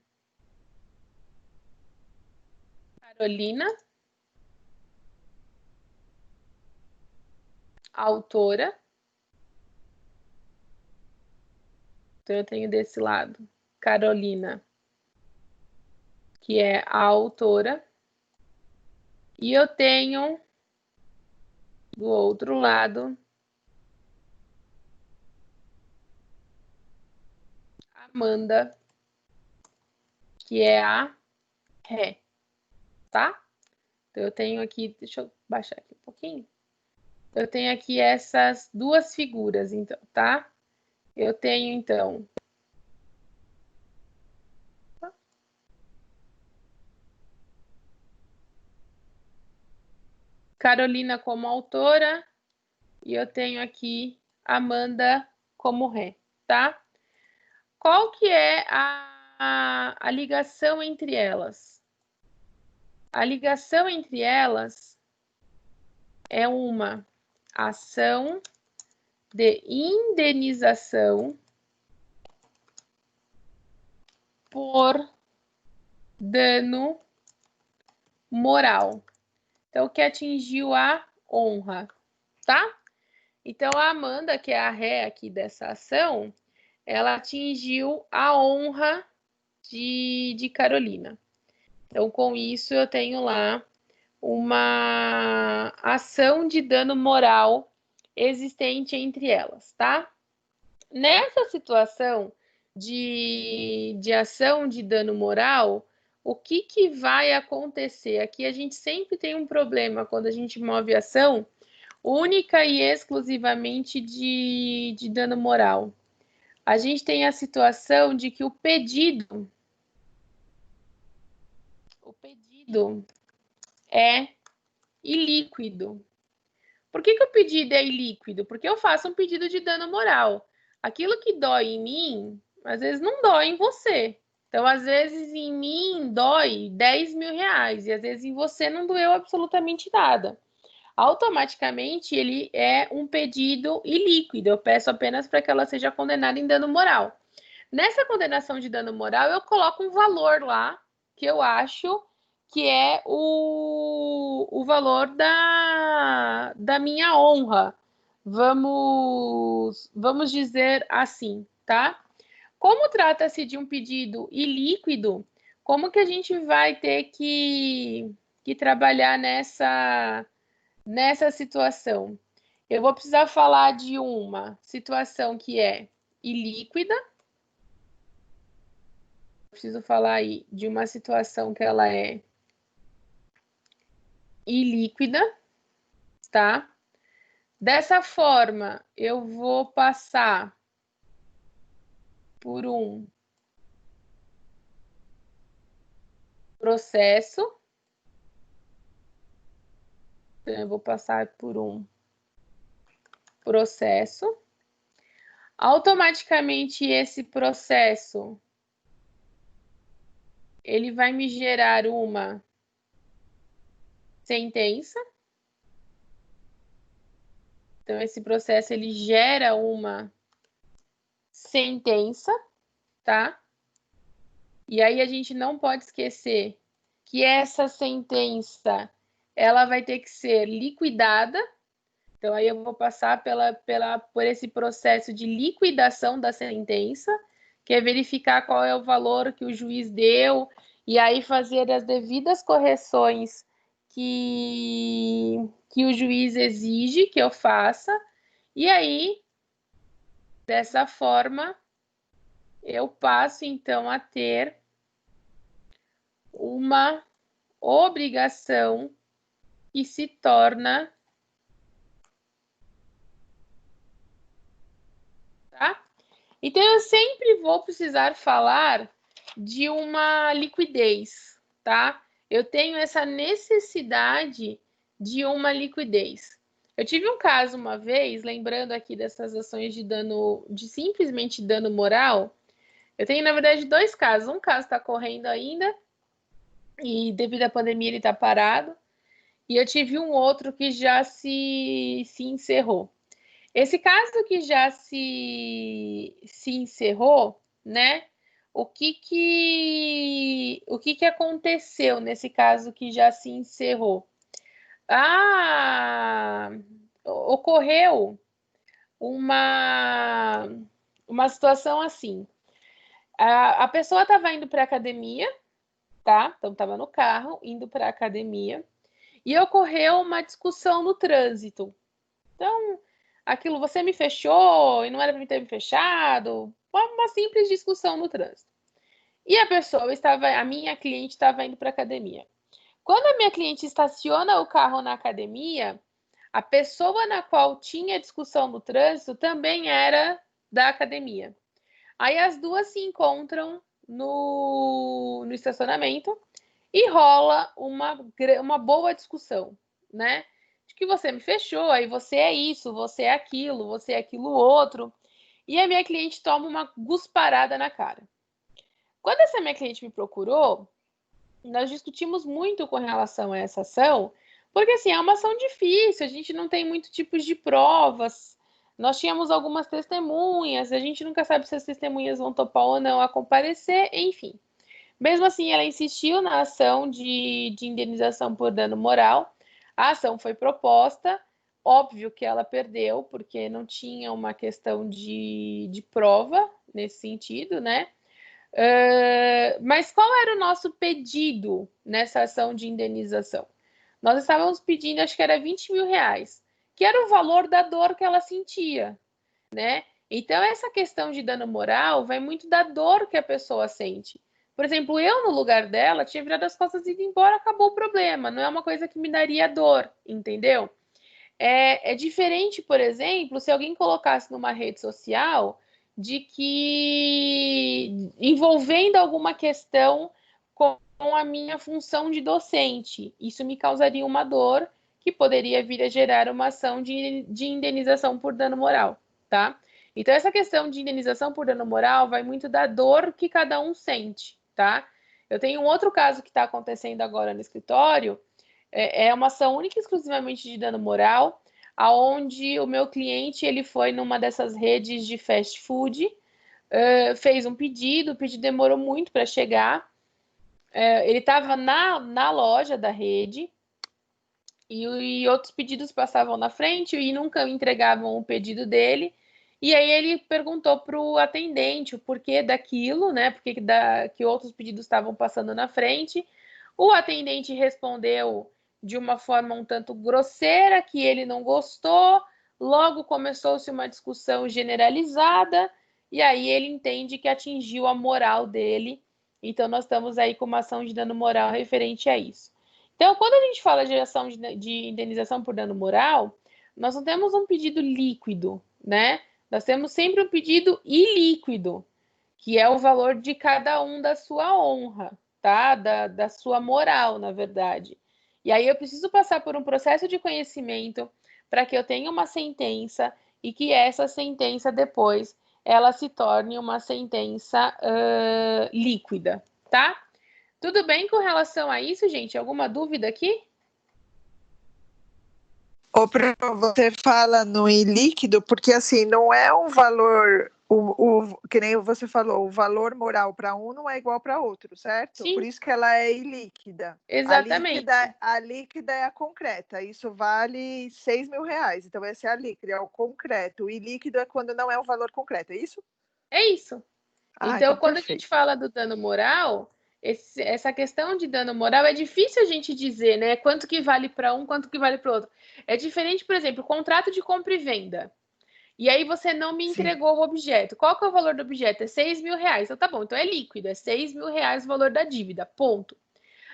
Carolina, autora. Então, eu tenho desse lado Carolina, que é a autora. E eu tenho do outro lado Amanda, que é a ré, tá? Então, eu tenho aqui, deixa eu baixar aqui um pouquinho. Eu tenho aqui essas duas figuras, então, tá? Eu tenho, então, Carolina como autora e eu tenho aqui Amanda como ré, tá? Qual que é a ligação entre elas? A ligação entre elas é uma ação de indenização por dano moral. Então, que atingiu a honra, tá? Então, a Amanda, que é a ré aqui dessa ação, ela atingiu a honra de Carolina. Então, com isso, eu tenho lá uma ação de dano moral existente entre elas, tá? Nessa situação de ação de dano moral, o que vai acontecer? Aqui a gente sempre tem um problema quando a gente move ação única e exclusivamente de dano moral. A gente tem a situação de que o pedido é ilíquido. Por que o pedido é ilíquido? Porque eu faço um pedido de dano moral. Aquilo que dói em mim, às vezes não dói em você. Então, às vezes em mim dói 10 mil reais e às vezes em você não doeu absolutamente nada. Automaticamente ele é um pedido ilíquido. Eu peço apenas para que ela seja condenada em dano moral. Nessa condenação de dano moral, eu coloco um valor lá que eu acho que é o valor da minha honra. Vamos dizer assim, tá? Como trata-se de um pedido ilíquido, como que a gente vai ter que trabalhar nessa situação? Eu vou precisar falar de uma situação que é ilíquida. Preciso falar aí de uma situação que ela é ilíquida, tá? Dessa forma, eu vou passar por um processo. Então, eu vou passar por um processo. Automaticamente, esse processo ele vai me gerar uma sentença. Então, esse processo ele gera uma sentença, tá? E aí a gente não pode esquecer que essa sentença ela vai ter que ser liquidada. Então, aí eu vou passar por esse processo de liquidação da sentença, que é verificar qual é o valor que o juiz deu, e aí fazer as devidas correções que o juiz exige que eu faça. E aí, dessa forma, eu passo, então, a ter uma obrigação que se torna, tá? Então, eu sempre vou precisar falar de uma liquidez, tá? Eu tenho essa necessidade de uma liquidez. Eu tive um caso uma vez, lembrando aqui dessas ações de dano, de simplesmente dano moral. Eu tenho, na verdade, dois casos. Um caso está correndo ainda, e devido à pandemia ele está parado. E eu tive um outro que já se encerrou. Esse caso que já se encerrou, né? O que aconteceu nesse caso que já se encerrou? Ocorreu uma situação assim. A pessoa estava indo para a academia, tá? Então estava no carro indo para a academia e ocorreu uma discussão no trânsito. Então, aquilo, você me fechou e não era para ter me fechado, uma simples discussão no trânsito. E a minha cliente estava indo para a academia. Quando a minha cliente estaciona o carro na academia, a pessoa na qual tinha discussão no trânsito também era da academia. Aí as duas se encontram no estacionamento e rola uma boa discussão, né? de que você me fechou, aí você é isso, você é aquilo outro. E a minha cliente toma uma gusparada na cara. Quando essa minha cliente me procurou, nós discutimos muito com relação a essa ação, porque assim, é uma ação difícil, a gente não tem muitos tipos de provas, nós tínhamos algumas testemunhas, a gente nunca sabe se as testemunhas vão topar ou não a comparecer, enfim. Mesmo assim, ela insistiu na ação de indenização por dano moral, a ação foi proposta, óbvio que ela perdeu, porque não tinha uma questão de prova nesse sentido, né? Mas qual era o nosso pedido nessa ação de indenização? Nós estávamos pedindo, acho que era 20 mil reais, que era o valor da dor que ela sentia, né? Então, essa questão de dano moral vai muito da dor que a pessoa sente. Por exemplo, eu, no lugar dela, tinha virado as costas e ido embora, acabou o problema. Não é uma coisa que me daria dor, entendeu? É diferente, por exemplo, se alguém colocasse numa rede social de que envolvendo alguma questão com a minha função de docente. Isso me causaria uma dor que poderia vir a gerar uma ação de indenização por dano moral, tá? Então, essa questão de indenização por dano moral vai muito da dor que cada um sente, tá? Eu tenho um outro caso que está acontecendo agora no escritório, é uma ação única e exclusivamente de dano moral, aonde o meu cliente ele foi numa dessas redes de fast food, fez um pedido, o pedido demorou muito para chegar, ele estava na loja da rede e outros pedidos passavam na frente e nunca entregavam o pedido dele. E aí ele perguntou para o atendente o porquê daquilo, né? Porque que outros pedidos estavam passando na frente. O atendente respondeu de uma forma um tanto grosseira, que ele não gostou. Logo começou-se uma discussão generalizada, e aí ele entende que atingiu a moral dele. Então, nós estamos aí com uma ação de dano moral referente a isso. Então, quando a gente fala de ação de indenização por dano moral, nós não temos um pedido líquido, né? Nós temos sempre um pedido ilíquido, que é o valor de cada um da sua honra, tá? Da sua moral, na verdade. E aí eu preciso passar por um processo de conhecimento para que eu tenha uma sentença e que essa sentença depois ela se torne uma sentença líquida, tá? Tudo bem com relação a isso, gente? Alguma dúvida aqui? Você fala no ilíquido, porque assim, não é um valor, que nem você falou, o valor moral para um não é igual para outro, certo? Sim. Por isso que ela é ilíquida. Exatamente. A líquida é a concreta, isso vale 6 mil reais, então essa é a líquida, é o concreto. O ilíquido é quando não é um valor concreto, é isso? É isso. Então, quando perfeito. A gente fala do dano moral, essa questão de dano moral é difícil a gente dizer, né? Quanto que vale para um, quanto que vale para o outro. É diferente, por exemplo, contrato de compra e venda. E aí você não me entregou o objeto. Qual que é o valor do objeto? É 6 mil reais. Então tá bom, então é líquido, é 6 mil reais o valor da dívida, ponto.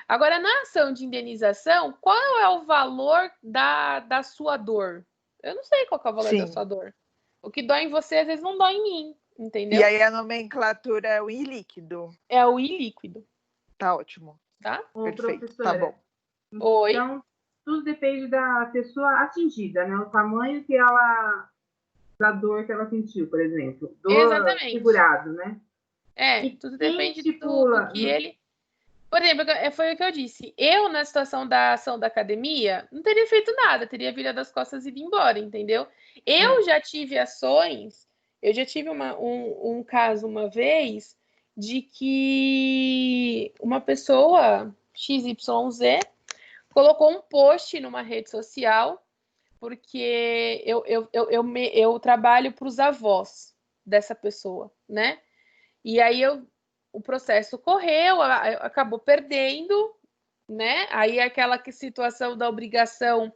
Agora, na ação de indenização, qual é o valor da sua dor? Eu não sei qual que é o valor da sua dor. O que dói em você, às vezes, não dói em mim, entendeu? E aí a nomenclatura é o ilíquido. É o ilíquido. Tá ótimo. Tá? Perfeito, tá bom. Oi? Então, tudo depende da pessoa atingida, né? O tamanho que ela... da dor que ela sentiu, por exemplo. Dor exatamente. Figurado, né? Tudo depende do que ele... Por exemplo, foi o que eu disse. Eu, na situação da ação da academia, não teria feito nada. Teria virado as costas e ido embora, entendeu? Eu já tive ações... Eu já tive um caso uma vez de que uma pessoa, XYZ, colocou um post numa rede social porque eu trabalho para os avós dessa pessoa, né? E aí o processo correu, acabou perdendo, né? Aí aquela situação da obrigação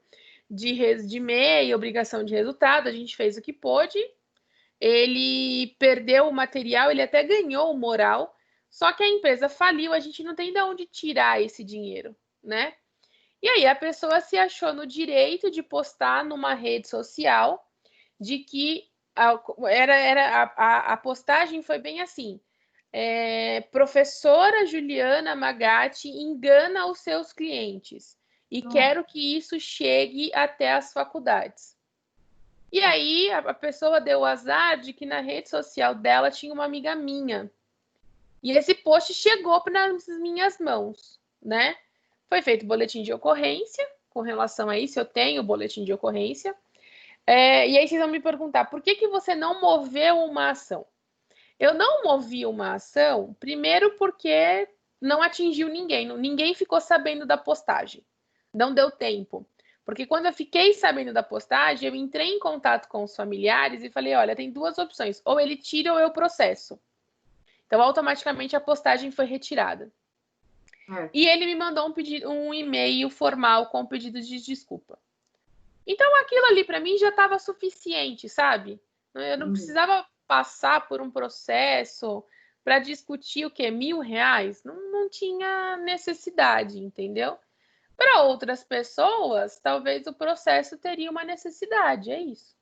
de MEI, obrigação de resultado, a gente fez o que pôde, ele perdeu o material, ele até ganhou o moral, só que a empresa faliu, a gente não tem de onde tirar esse dinheiro, né? E aí a pessoa se achou no direito de postar numa rede social de que a postagem foi bem assim, professora Juliana Magatti engana os seus clientes. e quero que isso chegue até as faculdades. E aí a pessoa deu o azar de que na rede social dela tinha uma amiga minha. E esse post chegou nas minhas mãos, né? Foi feito boletim de ocorrência com relação a isso, eu tenho o boletim de ocorrência. E aí vocês vão me perguntar, por que você não moveu uma ação? Eu não movi uma ação, primeiro porque não atingiu ninguém, ninguém ficou sabendo da postagem. Não deu tempo. Porque quando eu fiquei sabendo da postagem, eu entrei em contato com os familiares e falei, olha, tem duas opções, ou ele tira ou eu processo. Então, automaticamente, a postagem foi retirada. E ele me mandou um e-mail formal com pedido de desculpa. Então, aquilo ali para mim já estava suficiente, sabe? Eu não precisava passar por um processo para discutir o quê? R$1.000? Não tinha necessidade, entendeu? Para outras pessoas, talvez o processo teria uma necessidade, é isso.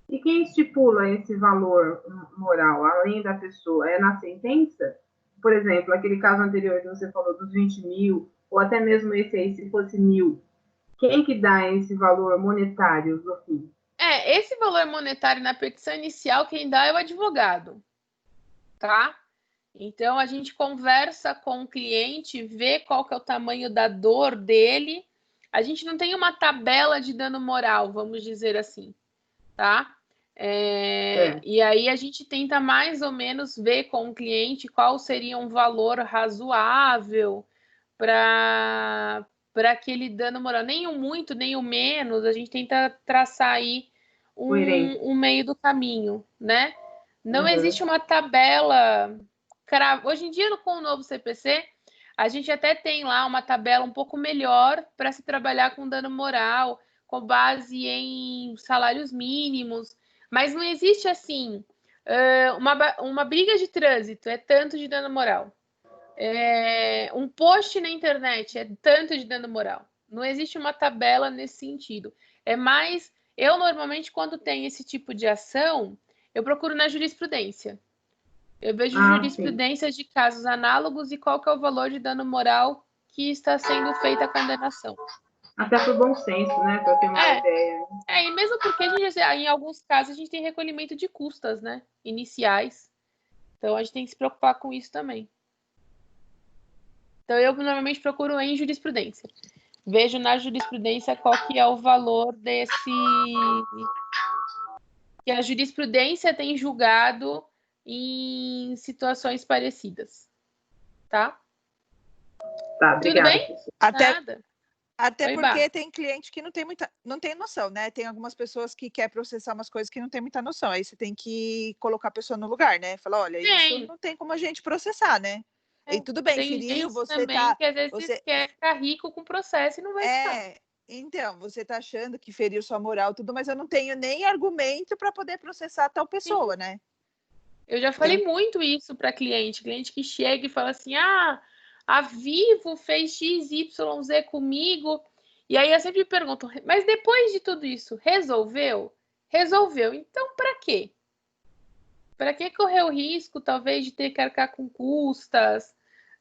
E quem estipula esse valor moral, além da pessoa, é na sentença? Por exemplo, aquele caso anterior que você falou dos 20 mil, ou até mesmo esse aí, se fosse 1.000, quem que dá esse valor monetário no fim? Esse valor monetário na petição inicial, quem dá é o advogado, tá? Então, a gente conversa com o cliente, vê qual que é o tamanho da dor dele. A gente não tem uma tabela de dano moral, vamos dizer assim, tá? E aí a gente tenta mais ou menos ver com o cliente qual seria um valor razoável para aquele dano moral. Nem o muito, nem o menos. A gente tenta traçar aí um meio do caminho, né? Não existe uma tabela... Hoje em dia, com o novo CPC, a gente até tem lá uma tabela um pouco melhor para se trabalhar com dano moral, com base em salários mínimos, mas não existe assim, uma briga de trânsito é tanto de dano moral. Um post na internet é tanto de dano moral. Não existe uma tabela nesse sentido. É mais, eu normalmente, quando tem esse tipo de ação, eu procuro na jurisprudência. Eu vejo jurisprudência de casos análogos e qual que é o valor de dano moral que está sendo feita a condenação. Até por bom senso, né? Para ter uma ideia. E mesmo porque em alguns casos a gente tem recolhimento de custas, né? Iniciais. Então a gente tem que se preocupar com isso também. Então eu normalmente procuro em jurisprudência. Vejo na jurisprudência qual que é o valor desse... que a jurisprudência tem julgado em situações parecidas. Tá? Tá, obrigada. Tudo bem? Até porque tem cliente que não tem noção, né? Tem algumas pessoas que querem processar umas coisas que não tem muita noção. Aí você tem que colocar a pessoa no lugar, né? Falar, olha, isso não tem como a gente processar, né? E tudo bem, feriu, você também que às vezes quer ficar rico com o processo e não vai ficar. Então, você tá achando que feriu sua moral, tudo, mas eu não tenho nem argumento para poder processar tal pessoa, né? Eu já falei muito isso para cliente que chega e fala assim, a Vivo fez XYZ comigo, e aí eu sempre pergunto, mas depois de tudo isso, resolveu? Resolveu, então para quê? Para que correr o risco, talvez, de ter que arcar com custas?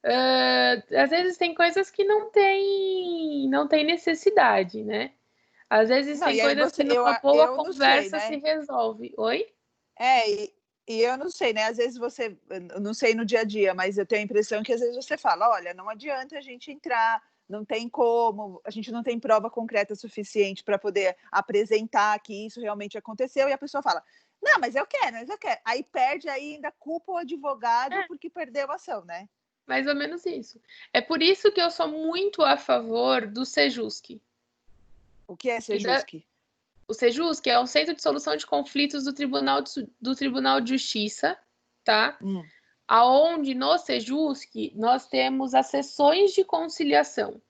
Às vezes tem coisas que não tem necessidade, né? Às vezes tem coisas que numa boa conversa se resolve. Oi? E eu não sei, né? Às vezes você, não sei no dia a dia, mas eu tenho a impressão que às vezes você fala, olha, não adianta a gente entrar, não tem como, a gente não tem prova concreta suficiente para poder apresentar que isso realmente aconteceu, e a pessoa fala, não, mas eu quero. Aí perde, aí ainda culpa o advogado porque perdeu a ação, né? Mais ou menos isso. É por isso que eu sou muito a favor do Sejusc. O que é Sejusc? O Sejusc é um Centro de Solução de Conflitos do Tribunal de Justiça, tá? Aonde no Sejusc nós temos as sessões de conciliação.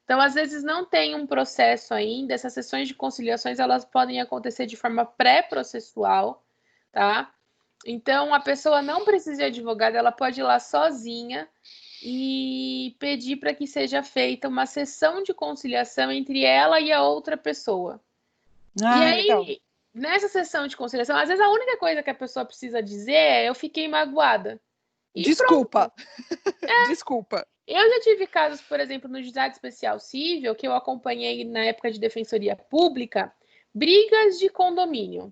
Então, às vezes não tem um processo ainda, essas sessões de conciliações elas podem acontecer de forma pré-processual, tá? Então, a pessoa não precisa de advogado, ela pode ir lá sozinha e pedir para que seja feita uma sessão de conciliação entre ela e a outra pessoa. E aí, legal. Nessa sessão de conciliação, às vezes a única coisa que a pessoa precisa dizer é eu fiquei magoada. Desculpa. Desculpa. Eu já tive casos, por exemplo, no Juizado Especial Cível, que eu acompanhei na época de Defensoria Pública, brigas de condomínio.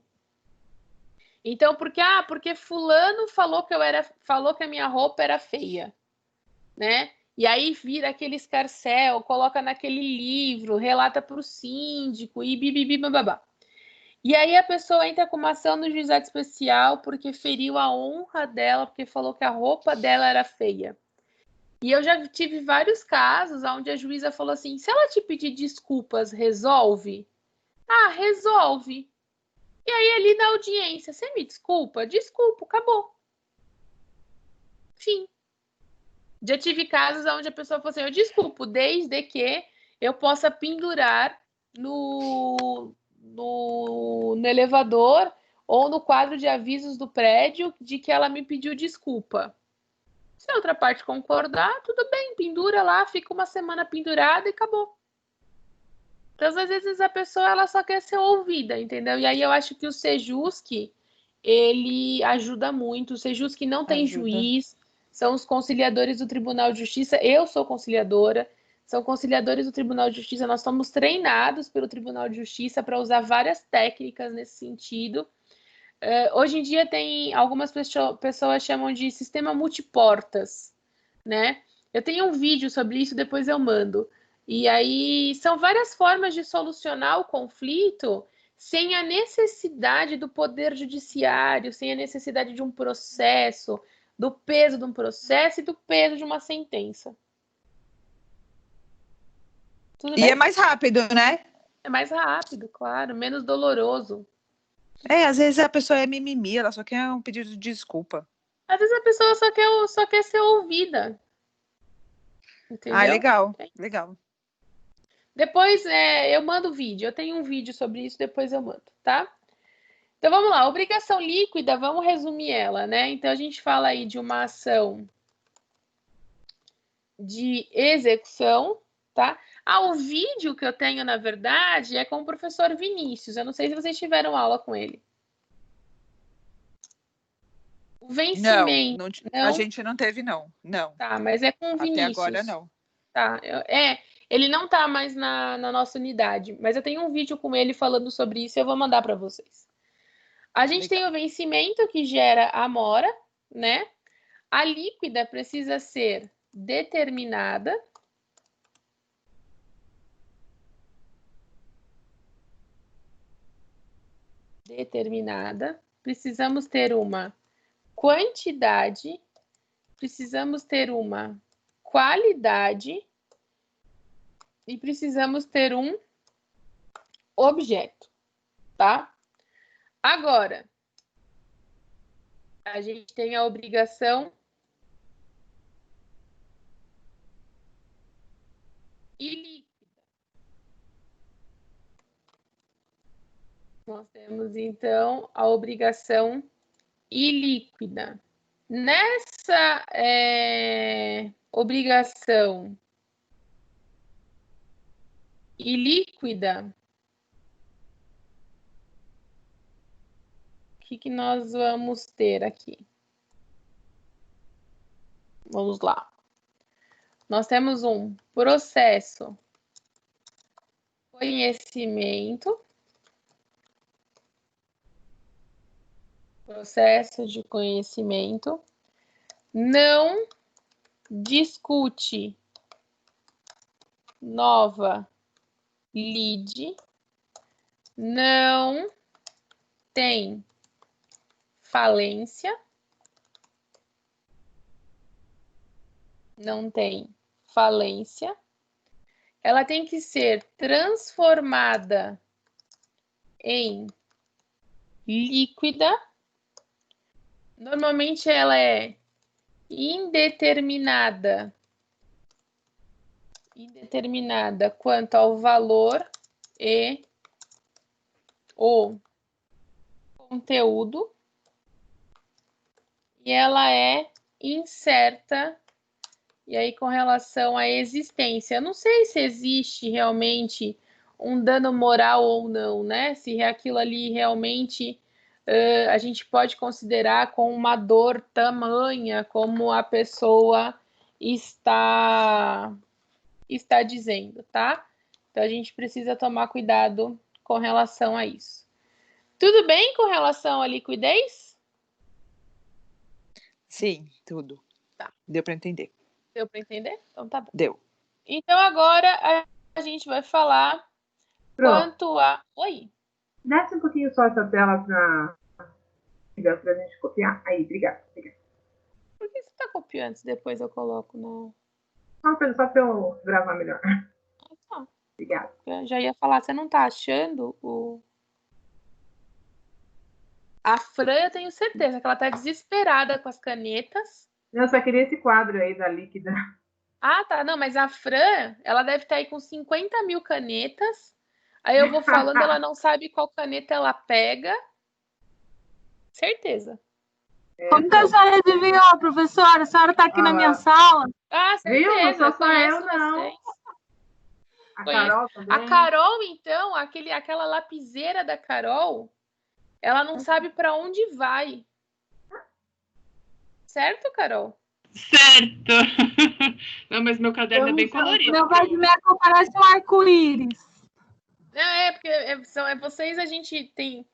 Então, porque fulano falou que a minha roupa era feia, né? E aí vira aquele escarcéu, coloca naquele livro, relata para o síndico e bibibi bababá. E aí a pessoa entra com uma ação no juizado especial porque feriu a honra dela, porque falou que a roupa dela era feia. E eu já tive vários casos onde a juíza falou assim, se ela te pedir desculpas, resolve? Ah, resolve. E aí ali na audiência, você me desculpa? Desculpa, acabou. Fim. Já tive casos onde a pessoa falou assim, eu desculpo, desde que eu possa pendurar no elevador ou no quadro de avisos do prédio de que ela me pediu desculpa. Se a outra parte concordar, tudo bem, pendura lá, fica uma semana pendurada e acabou. Então, às vezes, a pessoa ela só quer ser ouvida, entendeu? E aí eu acho que o Sejusc, ele ajuda muito. O Sejusc não tem juiz, são os conciliadores do Tribunal de Justiça. Eu sou conciliadora, são conciliadores do Tribunal de Justiça. Nós somos treinados pelo Tribunal de Justiça para usar várias técnicas nesse sentido. Hoje em dia tem algumas pessoas chamam de sistema multiportas, né? Eu tenho um vídeo sobre isso, depois eu mando. E aí são várias formas de solucionar o conflito sem a necessidade do poder judiciário, sem a necessidade de um processo, do peso de um processo e do peso de uma sentença. Tudo bem? É mais rápido, né? É mais rápido, claro, menos doloroso. Às vezes a pessoa é mimimi, ela só quer um pedido de desculpa. Às vezes a pessoa só quer ser ouvida. Entendeu? Legal. Depois eu mando o vídeo. Eu tenho um vídeo sobre isso, depois eu mando, tá? Então vamos lá. Obrigação líquida, vamos resumir ela, né? Então a gente fala aí de uma ação de execução, tá? O vídeo que eu tenho, na verdade, é com o professor Vinícius. Eu não sei se vocês tiveram aula com ele. O vencimento. Não, a gente não teve, não. Tá, mas é com o Vinícius. Até agora, não. Tá, ele não tá mais na nossa unidade, mas eu tenho um vídeo com ele falando sobre isso e eu vou mandar para vocês. A gente tem o vencimento que gera a mora, né? A líquida precisa ser determinada. Precisamos ter uma quantidade, precisamos ter uma qualidade e precisamos ter um objeto, tá? Agora, a gente tem a obrigação ilíquida. Nós temos, então, a obrigação ilíquida. Nessa obrigação ilíquida, o que nós vamos ter aqui? Vamos lá. Nós temos um processo conhecimento. Processo de conhecimento. Não discute nova lide. Não tem falência. Não tem falência. Ela tem que ser transformada em líquida. Normalmente ela é indeterminada quanto ao valor e o conteúdo. E ela é incerta. E aí, com relação à existência, eu não sei se existe realmente um dano moral ou não, né? Se aquilo ali realmente a gente pode considerar com uma dor tamanha como a pessoa está dizendo, tá? Então, a gente precisa tomar cuidado com relação a isso. Tudo bem com relação à liquidez? Sim, tudo. Tá. Deu para entender. Deu para entender? Então, tá bom. Deu. Então, agora a gente vai falar quanto a... Oi? Desce um pouquinho só essa tela para a gente copiar. Aí, obrigada. Por que você está copiando se depois eu coloco no... Só para eu gravar melhor. Tá. Obrigada. Eu já ia falar, você não está achando o... A Fran, eu tenho certeza que ela está desesperada com as canetas. Eu só queria esse quadro aí da líquida. Ah, tá. Não, mas a Fran, ela deve estar aí com 50 mil canetas. Aí eu vou falando, ela não sabe qual caneta ela pega. Certeza. Como que a senhora adivinhou, professora? A senhora está aqui na minha sala? Ah, certeza. Viu? Não sou só eu, Conheço não. vocês. A Carol também. A Carol, então, aquela lapiseira da Carol, ela não sabe para onde vai. Certo, Carol? Certo. Não, mas meu caderno é bem colorido. Meu vai de meia parece um arco-íris. Não, porque vocês, a gente tem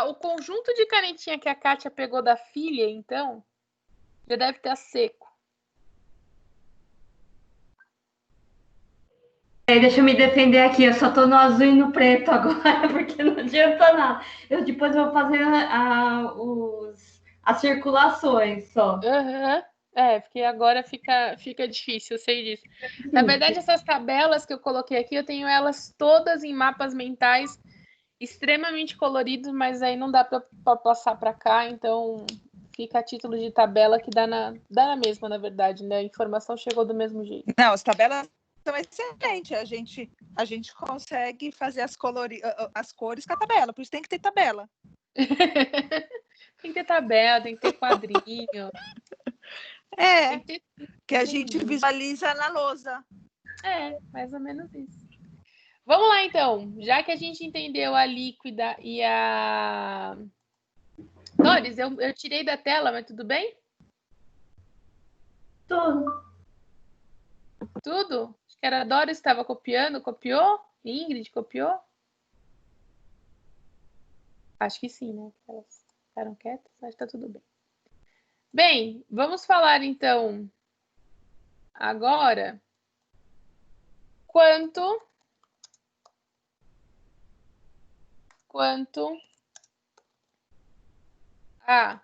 o conjunto de canetinha que a Kátia pegou da filha, então, já deve estar seco. Deixa eu me defender aqui, eu só tô no azul e no preto agora, porque não adianta nada. Eu depois vou fazer as circulações só. Uhum. Porque agora fica difícil, eu sei disso. Na verdade, essas tabelas que eu coloquei aqui, eu tenho elas todas em mapas mentais extremamente coloridos, mas aí não dá para passar para cá, então fica a título de tabela que dá na mesma, na verdade, né? A informação chegou do mesmo jeito. Não, as tabelas são excelentes. A gente consegue fazer as cores com a tabela, por isso tem que ter tabela. Tem que ter tabela, tem que ter quadrinho. Que a gente visualiza na lousa. Mais ou menos isso. Vamos lá, então. Já que a gente entendeu a líquida e a... Doris, eu tirei da tela, mas tudo bem? Tudo? Acho que era a Doris que estava copiando. Copiou? Ingrid copiou? Acho que sim, né? Elas ficaram quietas, mas tá tudo bem. Bem, vamos falar, então, agora quanto a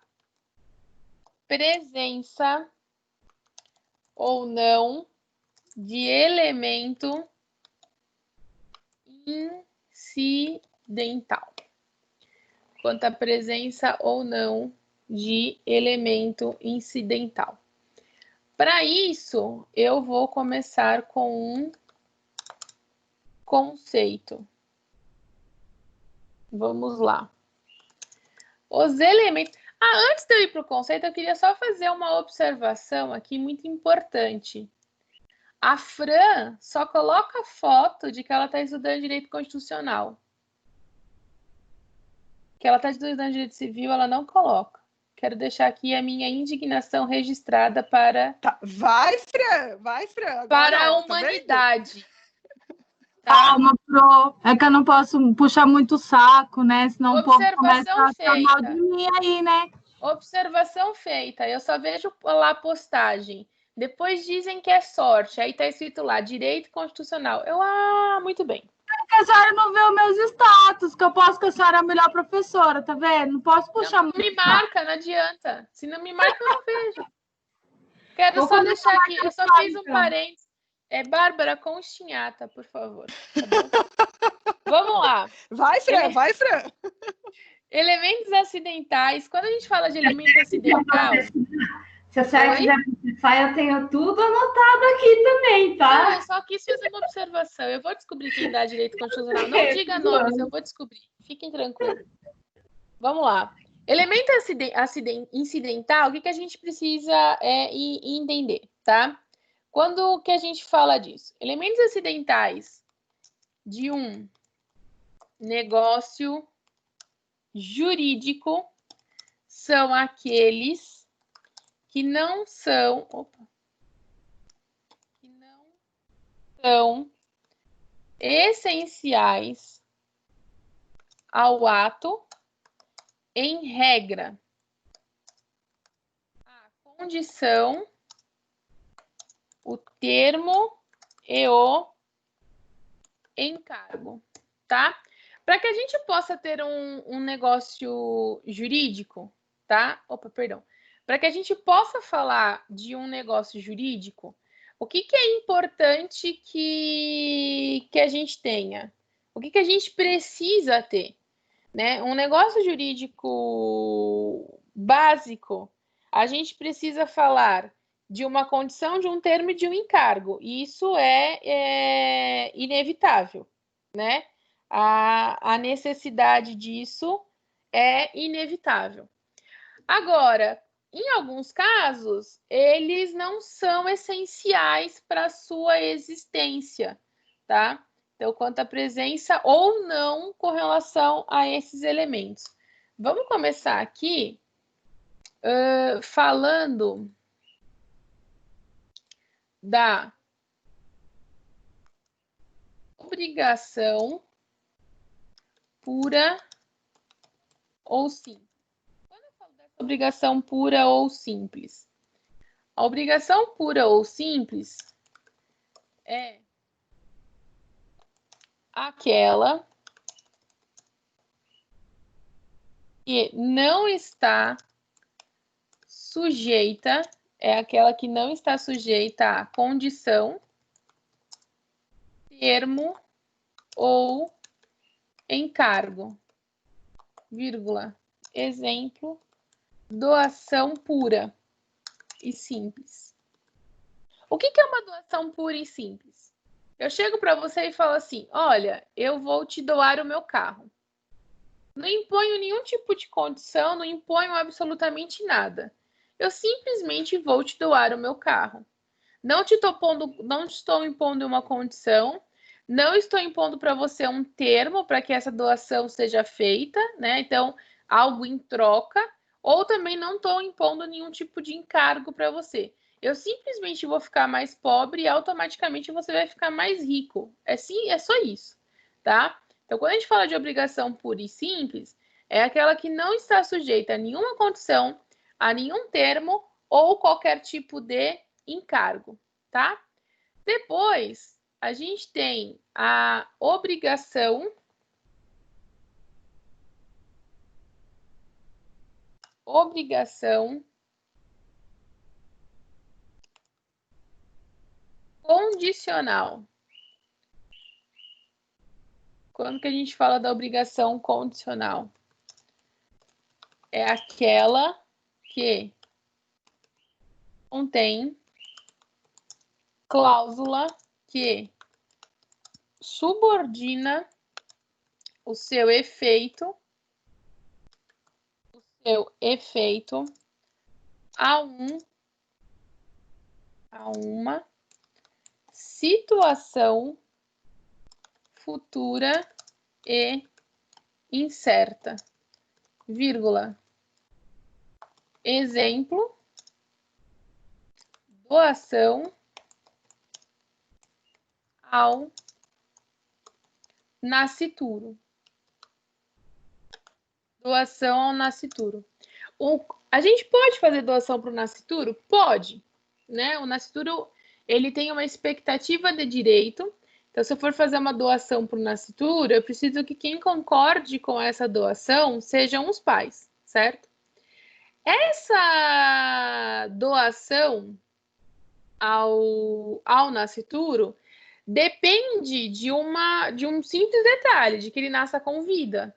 presença ou não de elemento incidental. Quanto à presença ou não de elemento incidental. Para isso, eu vou começar com um conceito. Vamos lá. Os elementos... antes de eu ir para o conceito, eu queria só fazer uma observação aqui muito importante. A Fran só coloca foto de que ela está estudando direito constitucional. Que ela está estudando direito civil, ela não coloca. Quero deixar aqui a minha indignação registrada para... Tá. Vai, Fran! Agora, para a humanidade. Tá? Calma, Pro. É que eu não posso puxar muito o saco, né? Senão o povo começa a chamar de mim aí, né? Observação feita. Eu só vejo lá a postagem. Depois dizem que é sorte. Aí tá escrito lá, direito constitucional. Muito bem. Porque a senhora não vê os meus status, que eu posso que a senhora é a melhor professora, tá vendo? Não posso puxar muito. Não me marca, não adianta. Se não me marca, eu não vejo. Quero só deixar aqui, eu só fiz um parênteses. Bárbara Conchinhata, por favor. Tá bom? Vamos lá. Vai, Fran! Elementos acidentais. Quando a gente fala de elemento acidental... Se a senhora quiser processar, eu tenho tudo anotado aqui também, tá? Não, eu só quis fazer uma observação. Eu vou descobrir quem dá direito constitucional. Não diga nomes, eu vou descobrir. Fiquem tranquilos. Vamos lá. Elemento incidental, o que a gente precisa entender, tá? Quando que a gente fala disso? Elementos acidentais de um negócio jurídico são aqueles que não são essenciais ao ato, em regra, a condição, o termo e o encargo, tá? Para que a gente possa ter um negócio jurídico, tá? Para que a gente possa falar de um negócio jurídico, o que é importante que a gente tenha? O que a gente precisa ter? Né? Um negócio jurídico básico, a gente precisa falar de uma condição, de um termo e de um encargo. E isso é inevitável, né? A necessidade disso é inevitável. Agora, em alguns casos, eles não são essenciais para a sua existência, tá? Então, quanto à presença ou não com relação a esses elementos. Vamos começar aqui falando da obrigação pura ou simples. Quando eu falo dessa obrigação pura ou simples, a obrigação pura ou simples é aquela que não está sujeita, à condição, termo ou encargo, vírgula, exemplo, doação pura e simples. O que é uma doação pura e simples? Eu chego para você e falo assim, olha, eu vou te doar o meu carro. Não imponho nenhum tipo de condição, não imponho absolutamente nada. Eu simplesmente vou te doar o meu carro. Não estou impondo uma condição, não estou impondo para você um termo para que essa doação seja feita, né? Então, algo em troca, ou também não estou impondo nenhum tipo de encargo para você. Eu simplesmente vou ficar mais pobre e automaticamente você vai ficar mais rico. É só isso, tá? Então, quando a gente fala de obrigação pura e simples, é aquela que não está sujeita a nenhuma condição, a nenhum termo ou qualquer tipo de encargo, tá? Depois, a gente tem a obrigação condicional. Quando que a gente fala da obrigação condicional? É aquela que contém cláusula que subordina o seu efeito a uma situação futura e incerta, vírgula, exemplo, doação ao nascituro. Doação ao nascituro. A gente pode fazer doação para o nascituro? Pode, né? O nascituro, ele tem uma expectativa de direito. Então, se eu for fazer uma doação para o nascituro, eu preciso que quem concorde com essa doação sejam os pais, certo? Essa doação ao nascituro depende de um simples detalhe, de que ele nasça com vida.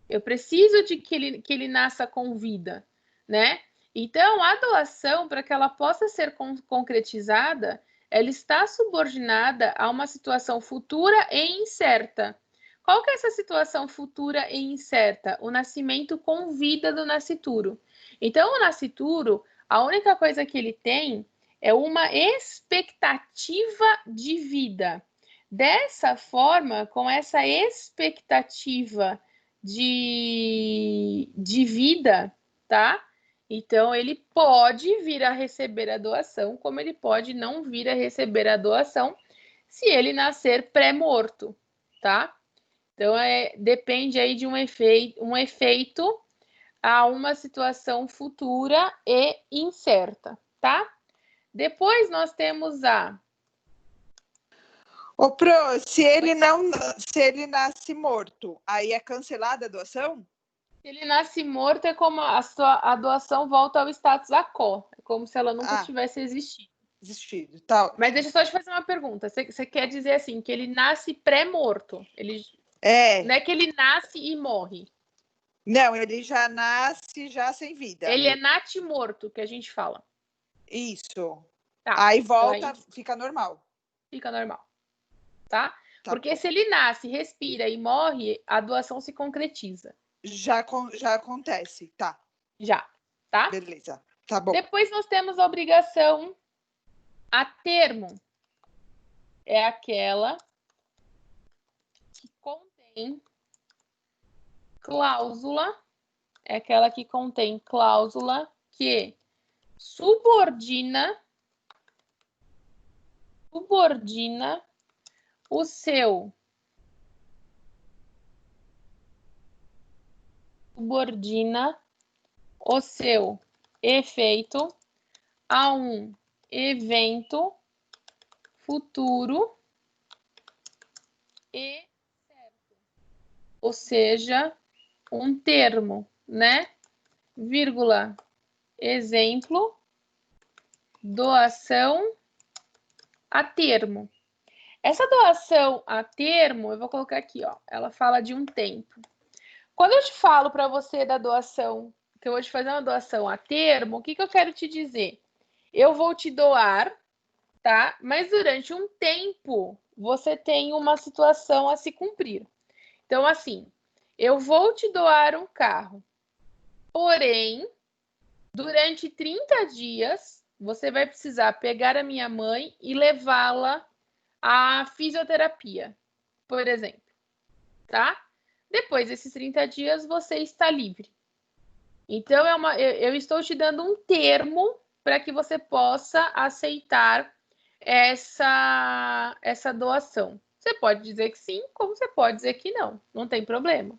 Eu preciso de que ele nasça com vida, né? Então, a doação, para que ela possa ser concretizada, ela está subordinada a uma situação futura e incerta. Qual que é essa situação futura e incerta? O nascimento com vida do nascituro. Então, o nascituro, a única coisa que ele tem é uma expectativa de vida. Dessa forma, com essa expectativa de vida, tá? Então, ele pode vir a receber a doação, como ele pode não vir a receber a doação se ele nascer pré-morto, tá? Então, depende aí de um efeito a uma situação futura e incerta, tá? Depois nós temos Ô, Pro, se ele nasce morto, aí é cancelada a doação? Se ele nasce morto, é como a doação volta ao status quo. É como se ela nunca tivesse existido. Tá. Mas deixa eu só te fazer uma pergunta. Você quer dizer assim, que ele nasce pré-morto? Não é que ele nasce e morre. Não, ele já nasce já sem vida. Ele é natimorto, que a gente fala. Isso. Tá. Aí volta, fica normal. Fica normal. Tá? Porque se ele nasce, respira e morre, a doação se concretiza. Já acontece, tá. Já, tá? Beleza, tá bom. Depois nós temos a obrigação a termo. É aquela que contém cláusula, que subordina o seu efeito a um evento futuro e certo. Ou seja, um termo, né? Vírgula. Exemplo, doação a termo. Essa doação a termo, eu vou colocar aqui, ó. Ela fala de um tempo. Quando eu te falo para você da doação, que eu vou te fazer uma doação a termo, o que eu quero te dizer? Eu vou te doar, tá? Mas durante um tempo, você tem uma situação a se cumprir. Então, assim, eu vou te doar um carro, porém, durante 30 dias, você vai precisar pegar a minha mãe e levá-la à fisioterapia, por exemplo, tá? Depois desses 30 dias, você está livre. Então, eu estou te dando um termo para que você possa aceitar essa doação. Você pode dizer que sim, como você pode dizer que não. Não tem problema,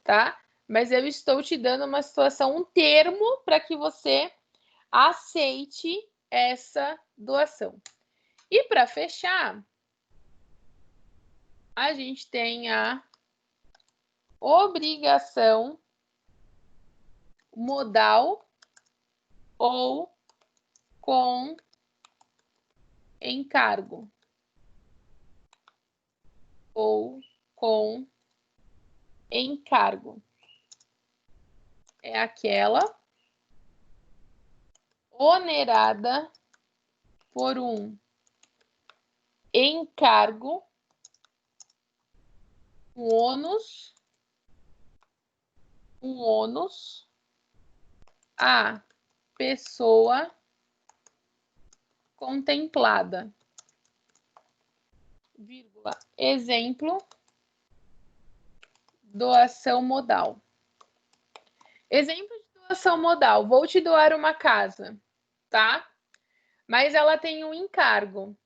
tá? Mas eu estou te dando uma situação, um termo para que você aceite essa doação. E para fechar, a gente tem a obrigação modal ou com encargo. Ou com encargo. É aquela onerada por um encargo, um ônus a pessoa contemplada. Vírgula. Exemplo, doação modal. Exemplo de doação modal. Vou te doar uma casa, tá? Mas ela tem um encargo.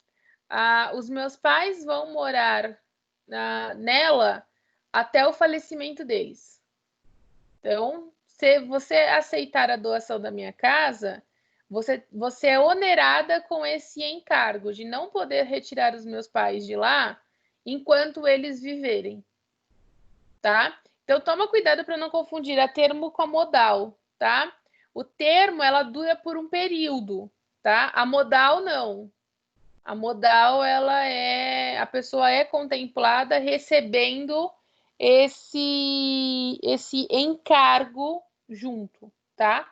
Os meus pais vão morar nela até o falecimento deles. Então, se você aceitar a doação da minha casa, você é onerada com esse encargo de não poder retirar os meus pais de lá enquanto eles viverem, tá? Então, toma cuidado para não confundir a termo com a modal, tá? O termo, ela dura por um período, tá? A modal, não. A modal, a pessoa é contemplada recebendo esse encargo junto, tá?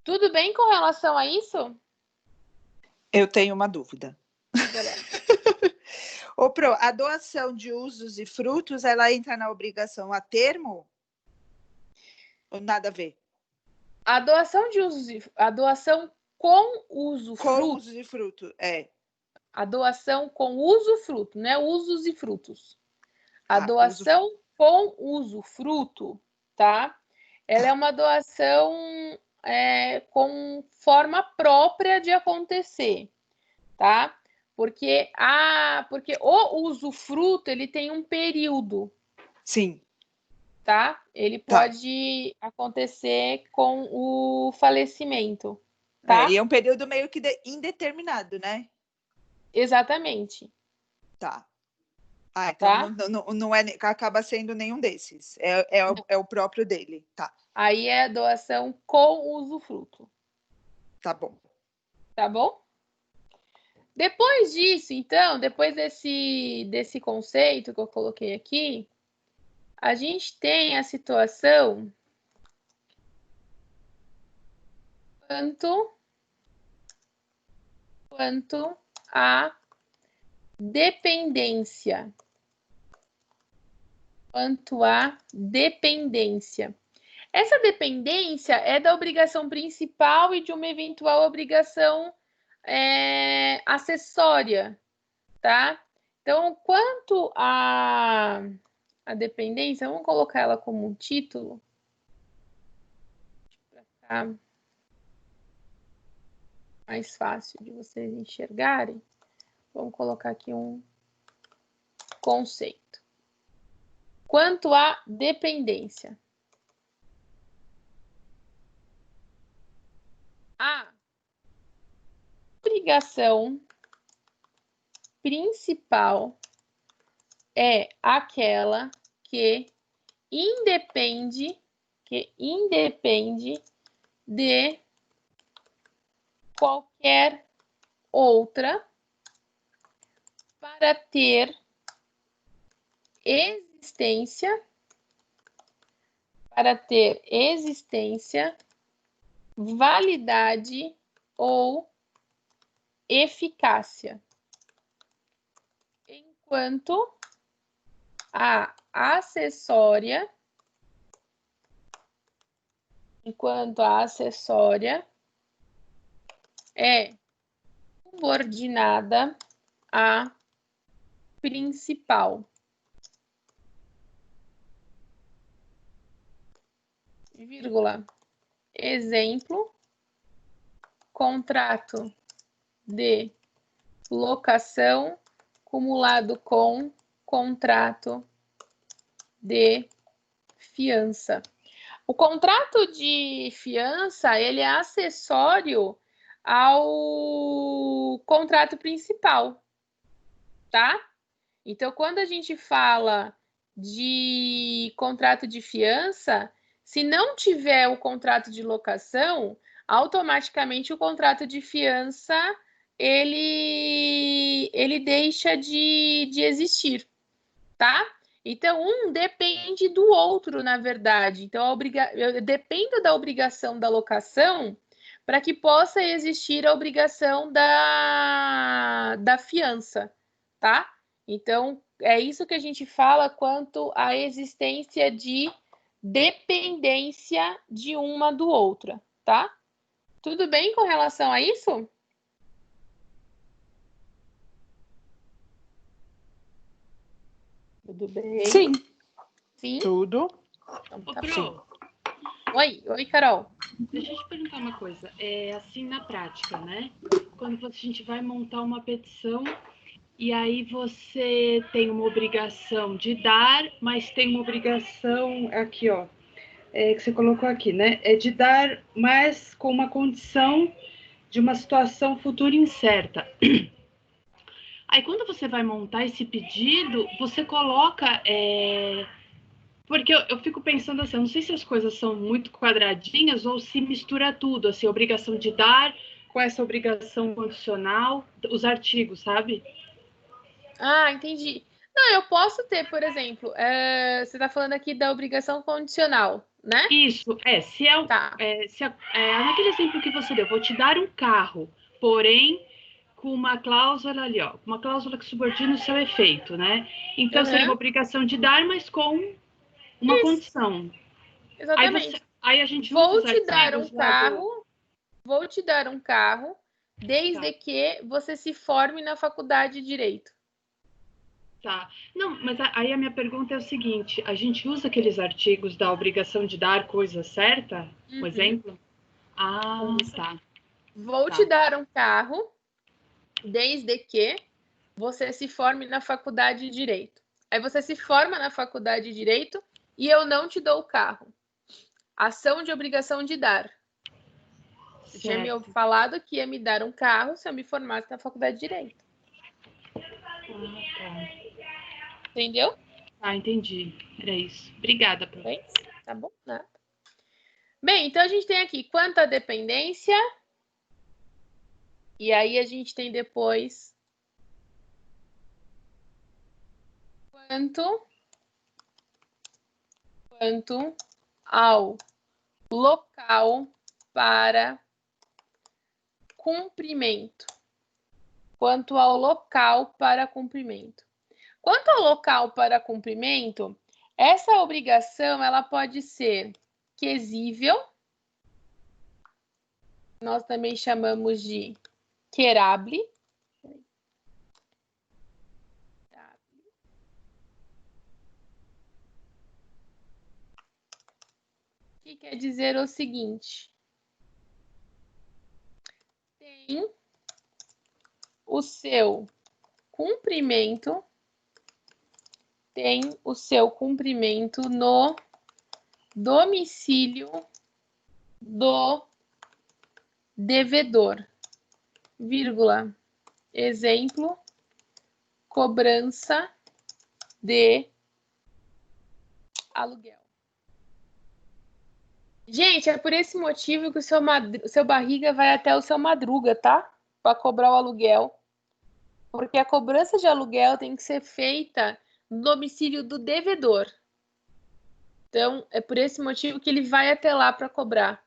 Tudo bem com relação a isso? Eu tenho uma dúvida. Ô, Pro, a doação de usos e frutos, ela entra na obrigação a termo? Ou nada a ver? A doação de usos, a doação com uso com usos e fruto, A doação com uso fruto, não é usos e frutos. A doação com uso fruto, tá? Ela é uma doação com forma própria de acontecer, tá? Porque o usufruto, ele tem um período. Sim. Tá? Ele pode acontecer com o falecimento, tá? E é um período meio que indeterminado, né? Exatamente. Tá. Então não acaba sendo nenhum desses. É o próprio dele, tá? Aí é a doação com usufruto. Tá bom. Tá bom? Depois disso, então, depois desse conceito que eu coloquei aqui, a gente tem a situação quanto a dependência. Essa dependência é da obrigação principal e de uma eventual obrigação acessória, tá? Então, quanto a dependência, vamos colocar ela como um título para ficar mais fácil de vocês enxergarem. Vamos colocar aqui um conceito. Quanto à dependência. A obrigação principal é aquela que independe de qualquer outra para ter existência, validade ou eficácia. Enquanto a acessória é subordinada à principal. Vírgula. Exemplo, contrato de locação cumulado com contrato de fiança. O contrato de fiança, ele é acessório ao contrato principal, tá? Então, quando a gente fala de contrato de fiança, se não tiver o contrato de locação, automaticamente o contrato de fiança ele deixa de existir, tá? Então, um depende do outro, na verdade. Então, eu dependo da obrigação da locação para que possa existir a obrigação da fiança, tá? Então, é isso que a gente fala quanto à existência de dependência de uma do outra, tá? Tudo bem com relação a isso? Tudo bem? Sim. Sim? Tudo. Então, Ô, tá Pro, Oi, Carol. deixa eu te perguntar uma coisa. Assim, na prática, né? Quando a gente vai montar uma petição e aí você tem uma obrigação de dar, mas tem uma obrigação aqui, ó, que você colocou aqui, né? É de dar, mas com uma condição de uma situação futura incerta. Aí, quando você vai montar esse pedido, você coloca... Porque eu fico pensando assim, eu não sei se as coisas são muito quadradinhas ou se mistura tudo, assim, a obrigação de dar com essa obrigação condicional, os artigos, sabe? Ah, entendi. Não, eu posso ter, por exemplo, você está falando aqui da obrigação condicional, né? Isso, Tá. Naquele exemplo que você deu, vou te dar um carro, porém com uma cláusula ali, ó, uma cláusula que subordina o seu efeito, né? Então, seria uma obrigação de dar, mas com uma condição. Exatamente. Aí a gente Vou usa os te dar um artigos lá vou te dar um carro, desde que você se forme na faculdade de Direito. Tá. Não, mas aí a minha pergunta é o seguinte, a gente usa aqueles artigos da obrigação de dar coisa certa? Um exemplo? Ah, tá. Vou te dar um carro, desde que você se forme na faculdade de Direito. Aí você se forma na faculdade de Direito e eu não te dou o carro. Ação de obrigação de dar. Você tinha me falado que ia me dar um carro se eu me formasse na faculdade de Direito. Entendeu? Ah, entendi. Era isso. Obrigada, prof. Tá bom? Nada. Bem, então a gente tem aqui quanto à dependência. E aí a gente tem depois quanto ao local para cumprimento. Quanto ao local para cumprimento. Quanto ao local para cumprimento, essa obrigação ela pode ser quesível, nós também chamamos de querable. Que quer dizer o seguinte: tem o seu cumprimento no domicílio do devedor, vírgula, exemplo, cobrança de aluguel. Gente, é por esse motivo que o seu barriga vai até o seu Madruga, tá? Para cobrar o aluguel. Porque a cobrança de aluguel tem que ser feita no domicílio do devedor. Então, é por esse motivo que ele vai até lá para cobrar,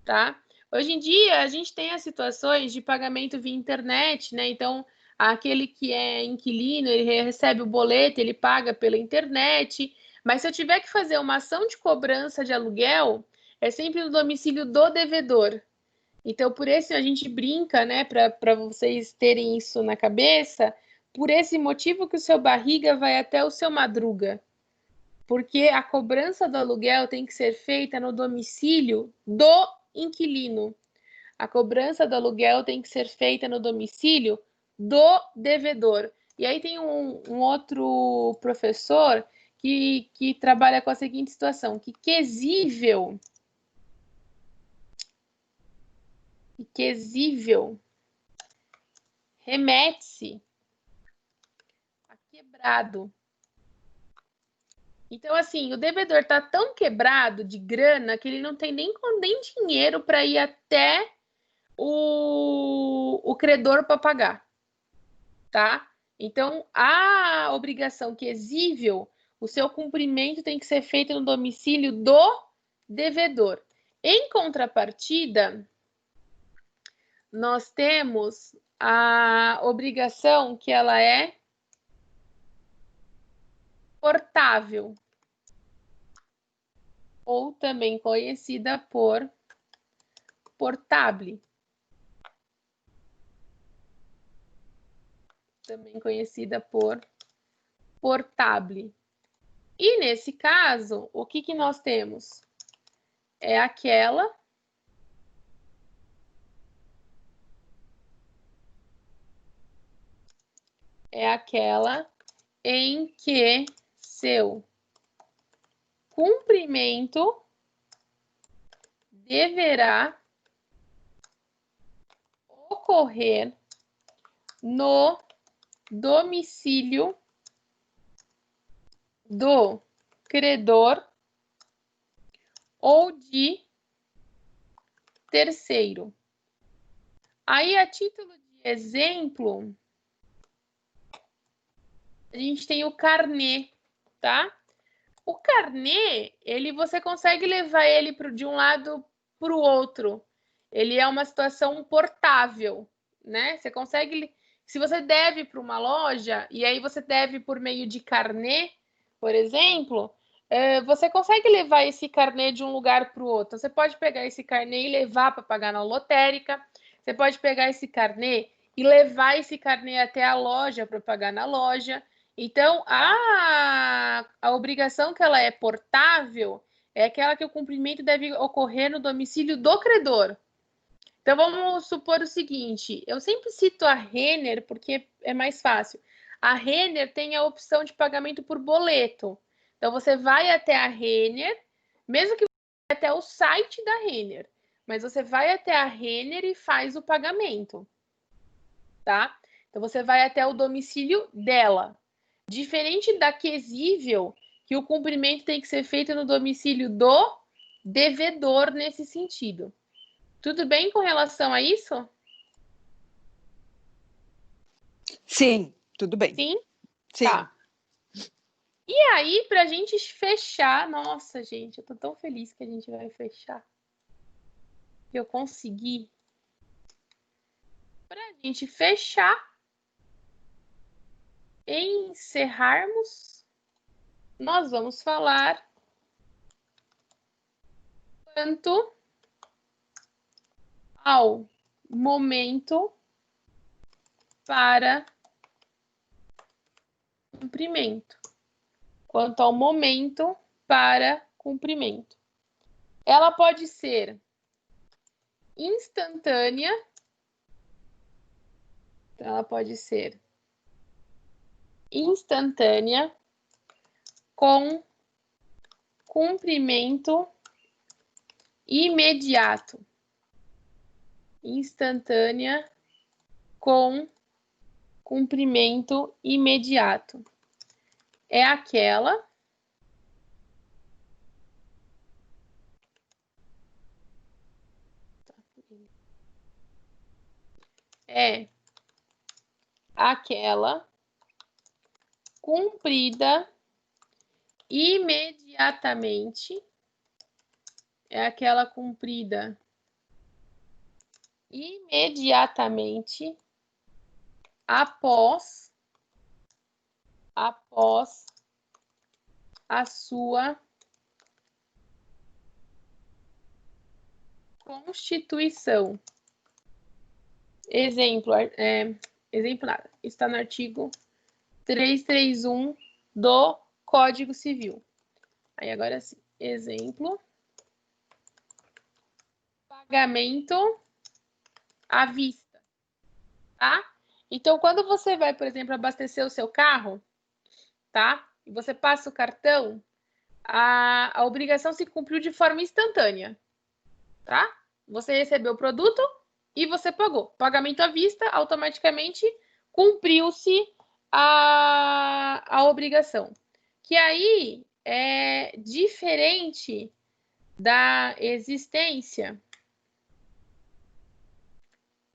tá? Hoje em dia, a gente tem as situações de pagamento via internet, né? Então, aquele que é inquilino, ele recebe o boleto, ele paga pela internet. Mas se eu tiver que fazer uma ação de cobrança de aluguel, é sempre no domicílio do devedor. Então, por isso a gente brinca, né, para vocês terem isso na cabeça, por esse motivo que o seu barriga vai até o seu Madruga. Porque a cobrança do aluguel tem que ser feita no domicílio do inquilino. A cobrança do aluguel tem que ser feita no domicílio do devedor. E aí tem um outro professor que trabalha com a seguinte situação, que quesível remete-se a quebrado. Então, assim, o devedor está tão quebrado de grana que ele não tem nem dinheiro para ir até o credor para pagar, tá? Então, a obrigação quesível, o seu cumprimento tem que ser feito no domicílio do devedor. Em contrapartida, nós temos a obrigação que ela é portável, ou também conhecida por portable. Também conhecida por portable. E nesse caso, o que nós temos? É aquela em que seu cumprimento deverá ocorrer no domicílio do credor ou de terceiro. Aí, a título de exemplo, a gente tem o carnê, tá? O carnê, você consegue levar ele de um lado para o outro. Ele é uma situação portável, né? Você consegue... Se você deve para uma loja, e aí você deve por meio de carnê, por exemplo, você consegue levar esse carnê de um lugar para o outro. Você pode pegar esse carnê e levar para pagar na lotérica. Você pode pegar esse carnê e levar esse carnê até a loja para pagar na loja. Então, a obrigação que ela é portável é aquela que o cumprimento deve ocorrer no domicílio do credor. Então, vamos supor o seguinte, eu sempre cito a Renner porque é mais fácil. A Renner tem a opção de pagamento por boleto. Então, você vai até a Renner, mesmo que você vá até o site da Renner, mas você vai até a Renner e faz o pagamento, tá? Então, você vai até o domicílio dela. Diferente da Quesível, que o cumprimento tem que ser feito no domicílio do devedor nesse sentido. Tudo bem com relação a isso? Sim, tudo bem. Sim? Sim. Tá. E aí, para a gente fechar... Nossa, gente, eu tô tão feliz que a gente vai fechar. Que eu consegui. Para a gente fechar e encerrarmos, nós vamos falar quanto ao momento para cumprimento. Quanto ao momento para cumprimento. Ela pode ser instantânea. Então, ela pode ser instantânea com cumprimento imediato. Instantânea com cumprimento imediato. É aquela cumprida imediatamente. É aquela cumprida imediatamente após a sua constituição. Exemplo nada. Está no artigo 331 do Código Civil. Aí agora sim, exemplo. Pagamento à vista, tá? Então, quando você vai, por exemplo, abastecer o seu carro, tá? E você passa o cartão, a obrigação se cumpriu de forma instantânea, tá? Você recebeu o produto e você pagou. Pagamento à vista, automaticamente cumpriu-se a obrigação. Que aí é diferente da existência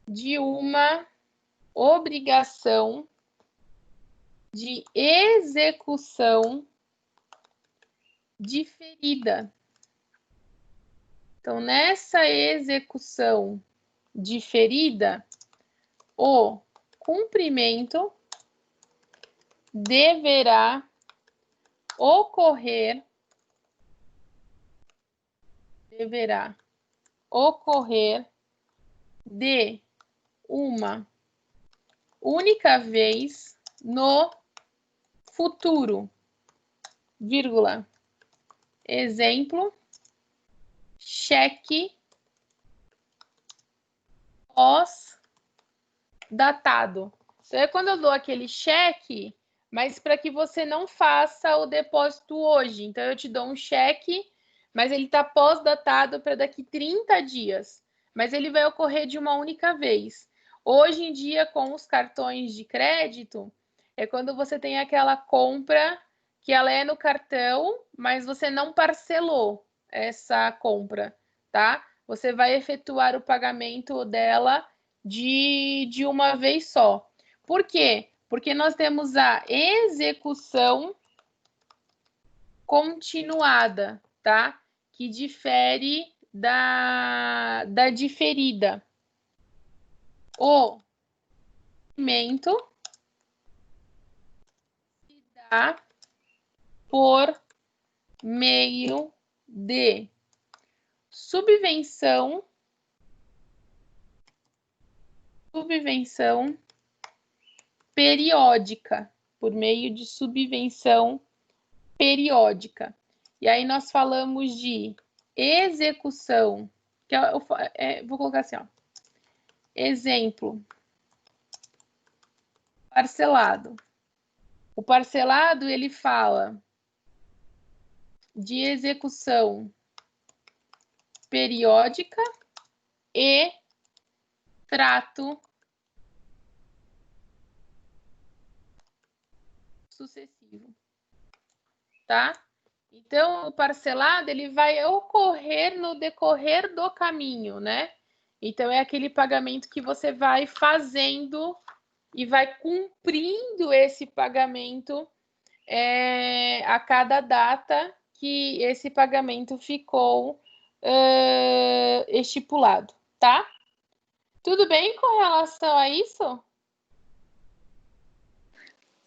de uma obrigação de execução diferida. Então, nessa execução diferida, o cumprimento deverá ocorrer de uma única vez no futuro, vírgula. Exemplo, cheque pós-datado. Então, é quando eu dou aquele cheque, mas para que você não faça o depósito hoje. Então, eu te dou um cheque, mas ele está pós-datado para daqui 30 dias. Mas ele vai ocorrer de uma única vez. Hoje em dia, com os cartões de crédito, é quando você tem aquela compra que ela é no cartão, mas você não parcelou essa compra, tá? Você vai efetuar o pagamento dela de uma vez só. Por quê? Porque nós temos a execução continuada, tá? Que difere da diferida. O cumprimento se dá por meio de subvenção periódica. por meio de subvenção periódica. E aí nós falamos de execução, que vou colocar assim, ó. Exemplo, parcelado. O parcelado, ele fala de execução periódica e trato sucessivo, tá? Então, o parcelado, ele vai ocorrer no decorrer do caminho, né? Então, é aquele pagamento que você vai fazendo e vai cumprindo esse pagamento a cada data que esse pagamento ficou estipulado, tá? Tudo bem com relação a isso?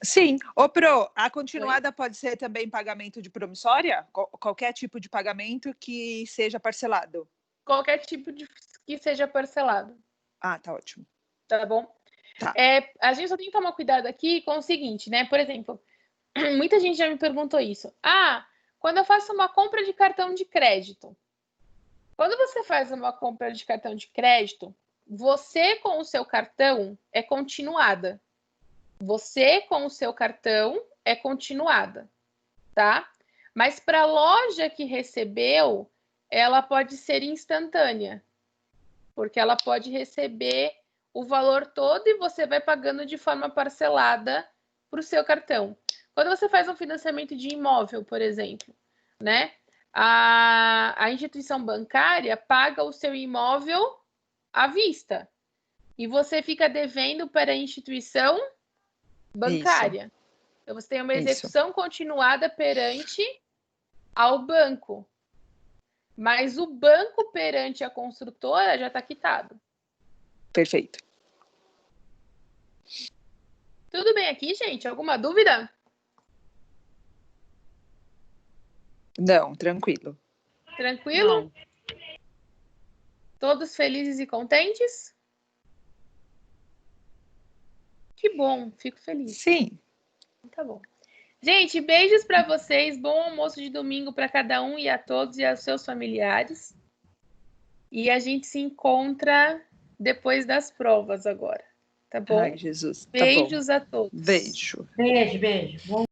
Sim. Ô, Pro, a continuada pode ser também pagamento de promissória? Qualquer tipo de pagamento que seja parcelado? Qualquer tipo que seja parcelado. Ah, tá ótimo. Tá bom? Tá. A gente só tem que tomar cuidado aqui com o seguinte, né? Por exemplo, muita gente já me perguntou isso. Quando eu faço uma compra de cartão de crédito. Quando você faz uma compra de cartão de crédito, você com o seu cartão é continuada. Você com o seu cartão é continuada, tá? Mas para a loja que recebeu, ela pode ser instantânea, porque ela pode receber o valor todo e você vai pagando de forma parcelada para o seu cartão. Quando você faz um financiamento de imóvel, por exemplo, né? A instituição bancária paga o seu imóvel à vista e você fica devendo para a instituição bancária. Isso. Então, você tem uma execução continuada perante ao banco. Mas o banco perante a construtora já está quitado. Perfeito. Tudo bem aqui, gente? Alguma dúvida? Não, tranquilo. Tranquilo? Não. Todos felizes e contentes? Que bom, fico feliz. Sim. Tá bom. Gente, beijos para vocês. Bom almoço de domingo para cada um e a todos e aos seus familiares. E a gente se encontra depois das provas agora. Tá bom? Ai, Jesus. Beijos tá bom. a todos. Beijo. Beijo, beijo. Bom